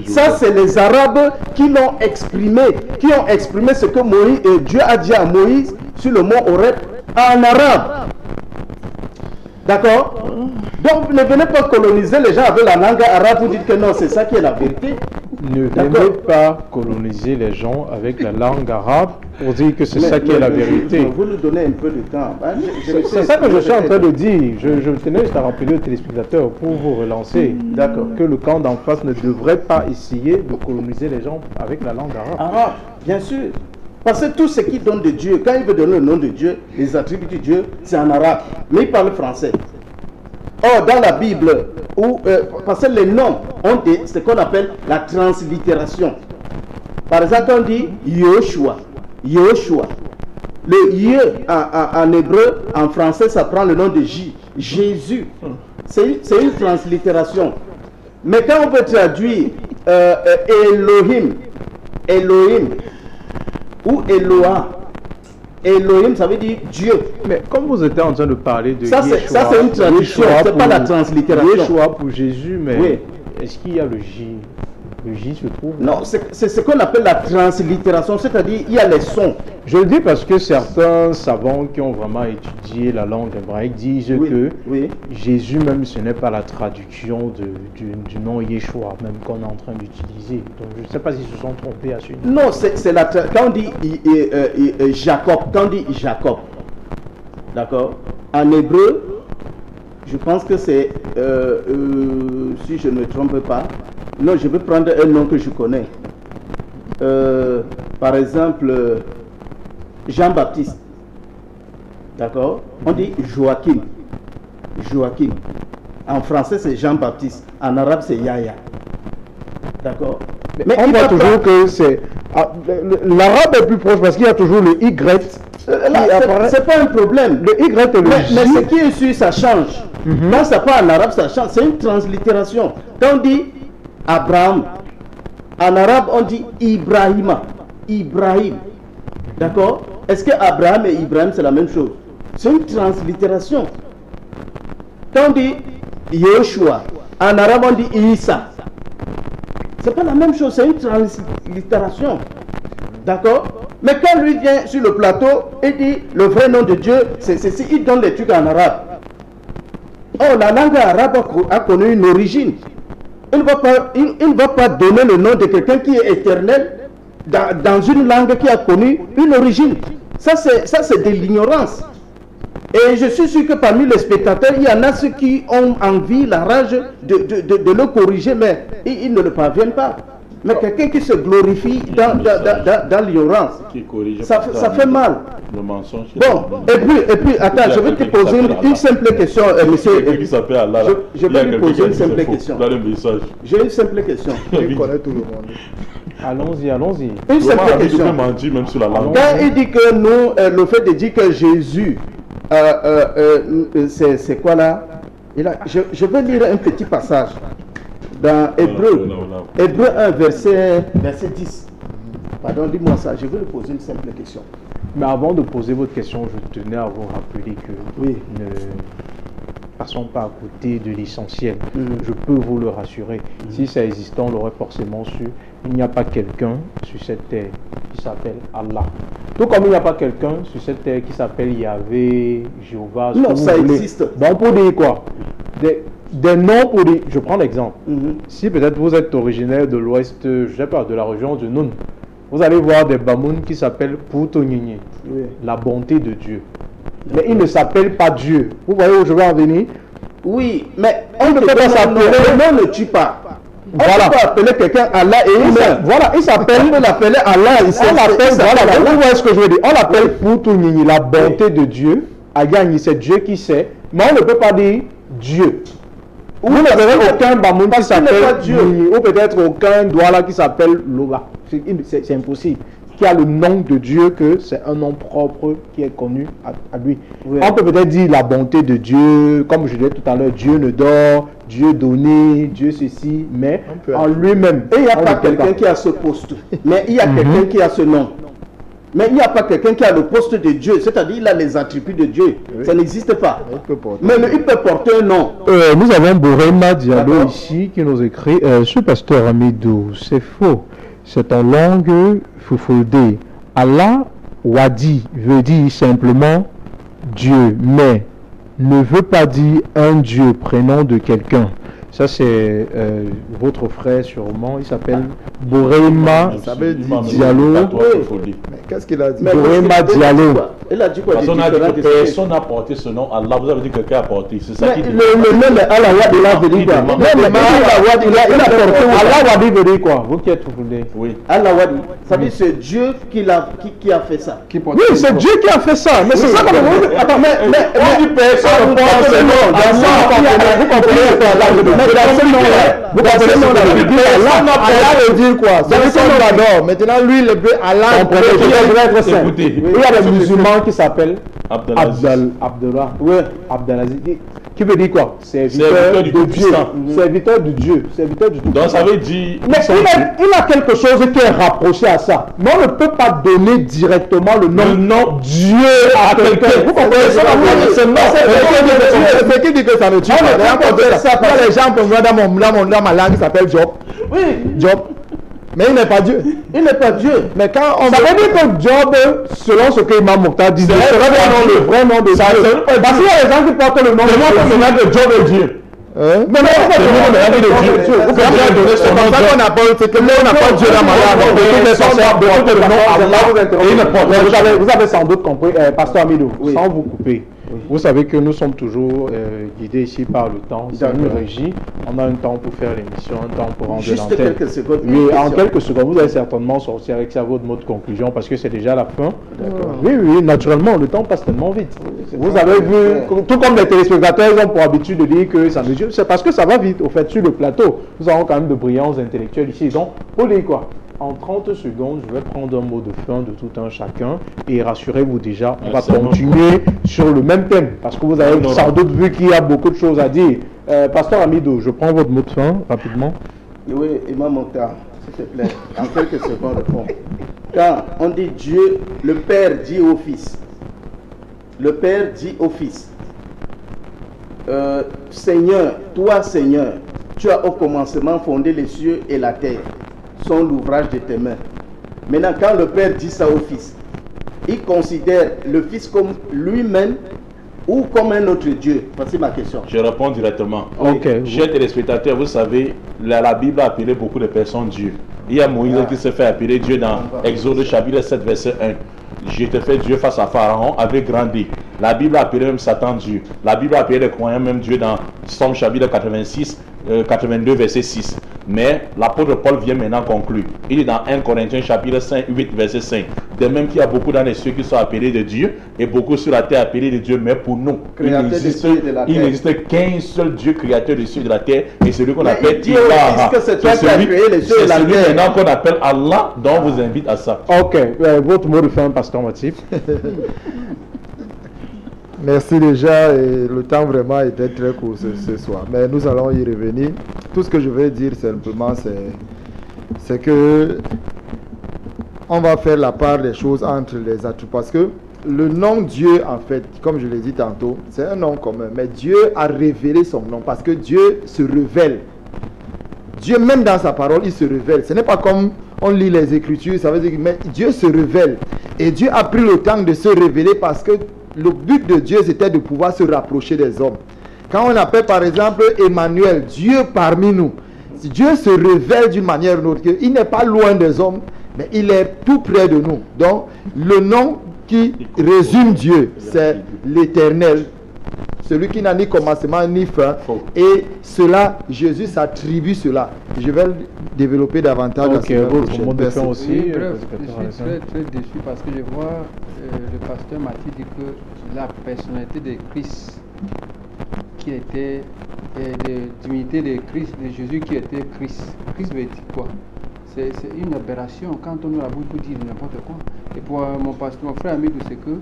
Ça, c'est les Arabes qui l'ont exprimé, qui ont exprimé ce que Dieu a dit à Moïse sur le mont Horeb en arabe. D'accord? Donc, ne venez pas coloniser les gens avec la langue arabe pour dire que non, c'est ça qui est la vérité. Ne venez pas coloniser les gens avec la langue arabe pour dire que c'est ça qui est la vérité. Vous nous donnez un peu de temps. C'est ça que je suis en train de dire. Je tenais juste à rappeler aux téléspectateurs pour vous relancer que le camp d'en face ne devrait pas essayer de coloniser les gens avec la langue arabe. Arabe, bien sûr. Parce que tout ce qui donne de Dieu, quand il veut donner le nom de Dieu, les attributs de Dieu, c'est en arabe. Mais il parle français. Or, dans la Bible, parce que les noms ont ce qu'on appelle la translittération. Par exemple, on dit Yoshua. Yoshua. Le Ye en hébreu, en français, ça prend le nom de Jésus. C'est une translittération. Mais quand on veut traduire Elohim ou Eloah, Elohim, ça veut dire Dieu. Mais comme vous étiez en train de parler de ça, Yeshua, ça c'est une traduction, c'est pas la translittération. Yeshua pour Jésus, mais oui. Est-ce qu'il y a le J Le J se trouve. Non, c'est ce qu'on appelle la translittération, c'est-à-dire il y a les sons. Je le dis parce que certains savants qui ont vraiment étudié la langue hébraïque disent que Jésus même ce n'est pas la traduction du nom Yeshua même qu'on est en train d'utiliser. Donc je ne sais pas s'ils se sont trompés à ce niveau. Non, c'est la quand on dit Jacob, d'accord. En hébreu, je pense que c'est si je ne me trompe pas. Non, je vais prendre un nom que je connais. Par exemple, Jean-Baptiste. D'accord? On dit Joachim. Joachim. En français, c'est Jean-Baptiste. En arabe, c'est Yahya. D'accord? Mais on voit toujours que c'est... L'arabe est plus proche parce qu'il y a toujours le Y. C'est pas un problème. Le Y et le J. Mais ce qui est sûr, ça change. Quand ça part en arabe, ça change. C'est une translittération. Quand on dit Abraham, en arabe, on dit Ibrahima. Ibrahim. D'accord? Est-ce que Abraham et Ibrahim, c'est la même chose? C'est une translittération. Quand on dit Yeshua, en arabe, on dit Isa. C'est pas la même chose, c'est une translittération. D'accord? Mais quand lui vient sur le plateau et dit le vrai nom de Dieu, c'est il donne les trucs en arabe. Oh, la langue arabe a connu une origine. Il ne va pas donner le nom de quelqu'un qui est éternel dans une langue qui a connu une origine. Ça, c'est de l'ignorance. Et je suis sûr que parmi les spectateurs, il y en a ceux qui ont envie, la rage de le corriger, mais ils ne le parviennent pas. Mais quelqu'un qui se glorifie dans l'ignorance, ça fait mal. Le mensonge. Bon, et puis, attends, je vais te poser une simple question, monsieur. Je vais lui poser une simple question. J'ai une simple question. Il connaît tout le monde. Allons-y. Une simple question. Même sur la langue. Quand il dit que nous, le fait de dire que Jésus, c'est quoi là? Je vais lire un petit passage dans Hébreu 1, verset 10. Pardon, dis-moi ça, je vais lui poser une simple question. Mais avant de poser votre question, je tenais à vous rappeler que ne passons pas à côté de l'essentiel. Je peux vous le rassurer. Si ça existait, on l'aurait forcément su. Il n'y a pas quelqu'un sur cette terre qui s'appelle Allah. Tout comme il n'y a pas quelqu'un sur cette terre qui s'appelle Yahvé, Jéhovah. Non, ça existe. Bon, pour dire quoi? Des noms pour dire... Je prends l'exemple. Si peut-être vous êtes originaire de l'ouest, je ne sais pas, de la région du Noun, vous allez voir des Bamoun qui s'appellent Poutonigné, la bonté de Dieu. Mais il ne s'appelle pas Dieu. Vous voyez où je vais en venir? Oui, mais on ne peut pas s'appeler. Le nom ne tue pas. On Voilà. peut pas appeler quelqu'un Allah et il meurt. Voilà, il s'appelle... On peut l'appeler Allah. On l'appelle, voilà, vous voyez ce que je veux dire. On l'appelle Poutonigné, la bonté de Dieu. Ayani, c'est Dieu qui sait. Mais on ne peut pas dire Dieu. Vous ne verrez aucun Bamoun qui s'appelle Dieu. Ou peut-être aucun Douala qui s'appelle Lola. C'est impossible. Qui a le nom de Dieu, que c'est un nom propre qui est connu à lui. Oui. On peut peut-être dire la bonté de Dieu, comme je disais tout à l'heure, Dieu ne dort, Dieu donné, Dieu ceci, mais en lui-même. Et il n'y a pas quelqu'un qui a ce poste. Mais il y a quelqu'un qui a ce nom. Mais il n'y a pas quelqu'un qui a le poste de Dieu, c'est-à-dire il a les attributs de Dieu. Ça n'existe pas. Mais il peut porter un nom. Nous avons Bourema Diallo ici qui nous écrit ce pasteur Amidou, c'est faux. C'est en langue Foufoudé. Allah Wadi veut dire simplement Dieu, mais ne veut pas dire un Dieu, prénom de quelqu'un. Ça, c'est votre frère sûrement. Il s'appelle Bourema Diallo. Qu'est-ce qu'il a dit? Bourema Diallo. Il a dit quoi? Personne n'a porté ce nom. Allah, vous avez dit que quelqu'un a porté. C'est ça qui dit. Le nom de Allah Wadi, il a veut dire quoi? Il a porté. Allah Wadi veut dire quoi? Vous qui êtes Foufoudé. Oui. Allah Wadi. Ça veut dire c'est Dieu qui a fait ça. Oui, c'est Dieu qui a fait ça. Mais c'est ça qu'on veut. Attends, mais on dit personne ne porte ce nom. Vous comprenez? Vous comprenez mon avis? Allah veut dire quoi? C'est son d'abord. Maintenant, lui, le bleu, Allah. Il y a des musulmans qui s'appellent Abdallah. Oui, Abdelaziz. Qui veut dire quoi? Serviteur de Dieu. Serviteur de Dieu. Serviteur du tout. Donc ça veut dire. Mais il a quelque chose qui est rapproché à ça. Mais on ne peut pas donner directement le nom Dieu à quelqu'un. Vous comprenez ça? C'est qui dit que ça ne tue pas? Les gens peuvent voir dans ma langue qui s'appelle Job. Oui. Job. Mais il n'est pas Dieu. Il n'est pas Dieu. Mais quand on Ça veut dire que Job, selon ce que Imam Mokhtar dit, serait le vrai nom de Dieu. Parce qu'il y a des gens qui portent le nom de Dieu. de Job est Dieu. Mais non, c'est le nom de Dieu. C'est comme ça qu'on appelle, c'est que nous on n'a pas Dieu dans ma Vous avez sans doute compris, Pasteur Amidou, sans vous couper. Vous savez que nous sommes toujours guidés ici par le temps. C'est une régie. On a un temps pour faire l'émission, un temps pour rendre l'antenne. Juste quelques secondes. Oui, en quelques secondes, vous allez certainement sortir avec ça votre mot de conclusion parce que c'est déjà la fin. Oui, naturellement, le temps passe tellement vite. Vous avez vu, tout comme les téléspectateurs, ils ont pour habitude de dire que ça me dit, c'est parce que ça va vite. Au fait, sur le plateau, nous avons quand même de brillants intellectuels ici. Donc, pour dire quoi? En 30 secondes, je vais prendre un mot de fin de tout un chacun et rassurez-vous déjà, on va continuer sur le même thème parce que vous avez sans doute vu qu'il y a beaucoup de choses à dire. Pasteur Amidou, je prends votre mot de fin rapidement. Oui, Imam Mokhtar, s'il te plaît, en quelques secondes. Quand on dit Dieu, le Père dit au Fils. Le Père dit au Fils. Seigneur, toi Seigneur, tu as au commencement fondé les cieux et la terre. Sont l'ouvrage de tes mains. Maintenant, quand le Père dit ça au Fils, il considère le Fils comme lui-même ou comme un autre Dieu? Voici ma question. Je réponds directement. Ok. Chers téléspectateurs, vous savez, la Bible a appelé beaucoup de personnes Dieu. Il y a Moïse qui se fait appeler Dieu dans Exode chapitre 7, verset 1. Je te fais Dieu face à Pharaon avec grandi. La Bible a appelé même Satan Dieu. La Bible a appelé les croyants même Dieu dans Somme chapitre 86, 82, verset 6. Mais l'apôtre Paul vient maintenant conclure. Il est dans 1 Corinthiens chapitre 5, 8, verset 5. De même qu'il y a beaucoup dans les cieux qui sont appelés de Dieu et beaucoup sur la terre appelés de Dieu. Mais pour nous, il n'existe qu'un seul Dieu créateur des cieux et de la terre. Et celui qu'on appelle Ilaha. C'est celui maintenant qu'on appelle Allah, dont on vous invite à ça. Ok, votre mot de fin, Pasteur Mathif. Merci déjà, et le temps vraiment était très court ce soir. Mais nous allons y revenir. Tout ce que je vais dire simplement, c'est que on va faire la part des choses entre les attributs. Parce que le nom Dieu, en fait, comme je l'ai dit tantôt, c'est un nom commun. Mais Dieu a révélé son nom parce que Dieu se révèle. Dieu, même dans sa parole, il se révèle. Ce n'est pas comme on lit les Écritures, ça veut dire que Dieu se révèle. Et Dieu a pris le temps de se révéler parce que le but de Dieu, c'était de pouvoir se rapprocher des hommes. Quand on appelle par exemple Emmanuel, Dieu parmi nous, si Dieu se révèle d'une manière ou d'une autre, il n'est pas loin des hommes, mais il est tout près de nous. Donc, le nom qui résume Dieu, c'est l'Éternel, celui qui n'a ni commencement ni fin. Et cela, Jésus s'attribue cela. Je vais le développer davantage. Ok, votre mot de fin aussi. Oui, bref, je suis très, très déçu parce que je vois le pasteur Mathieu dit que la personnalité de Christ qui était, de divinité de Christ, de Jésus qui était Christ. Christ veut dire quoi? C'est une aberration quand on a beaucoup dit n'importe quoi. Et pour mon frère Amidou, c'est que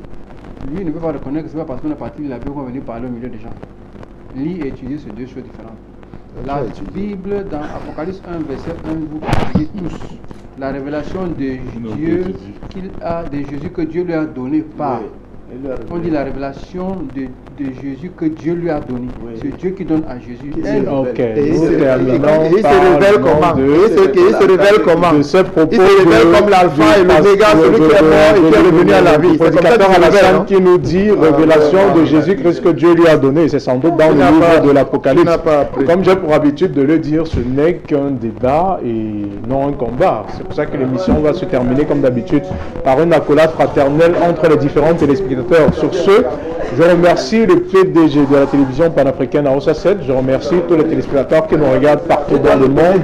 lui ne peut pas reconnaître que ce n'est pas parce qu'on est parti de la Bible qu'on va venir parler au milieu des gens. Lire et étudier, c'est deux choses différentes. La Bible, dans Apocalypse 1, verset 1, vous connaissez tous la révélation de Dieu qu'il a, de Jésus que Dieu lui a donné par. On dit la révélation de Jésus que Dieu lui a donné. C'est Dieu qui donne à Jésus. Ok. Et il se révèle comment? Il se révèle comment? Il se révèle comme l'alpha et l'oméga, celui qui est mort et qui est revenu à la vie. C'est comme ça Alassane qui nous dit révélation de Jésus-Christ que Dieu lui a donné. C'est sans doute dans le livre de l'Apocalypse. Comme j'ai pour habitude de le dire, ce n'est qu'un débat et non un combat. C'est pour ça que l'émission va se terminer comme d'habitude par une accolade fraternelle entre les différents téléspectateurs. Sur ce, je remercie le PDG de la télévision panafricaine à Ossa 7. Je remercie tous les téléspectateurs qui nous regardent partout dans le monde.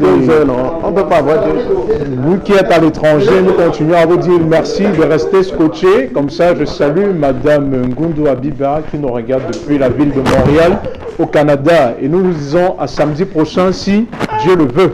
On peut pas avoir vous qui êtes à l'étranger, nous continuons à vous dire merci de rester scotchés. Comme ça, je salue Madame Ngundu Abiba qui nous regarde depuis la ville de Montréal au Canada. Et nous nous disons à samedi prochain si Dieu le veut.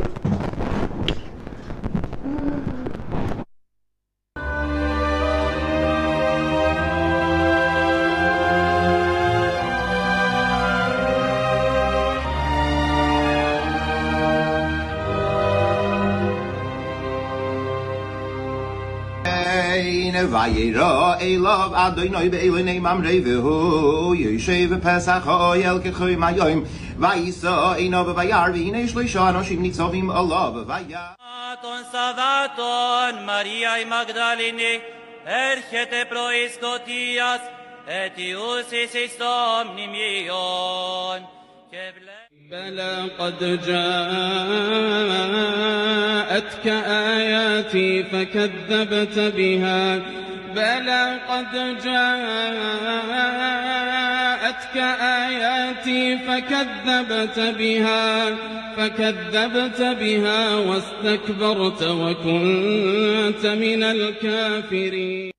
vayera elav Adonai be'elonei mamrei v'hu yoshev v'pesach ha'oyel k'choy mayoim vayisa einav v'vayar v'hinei shloisha anoshim nitzavim alav v'vayar Ton Savaton, Mariae Magdalene, erchete prois Gotias, etius eis domnimion. بلى قد جاءتك آياتي فكذبت بها بلى قد جاءتك آياتي فكذبت بها واستكبرت وكنت من الكافرين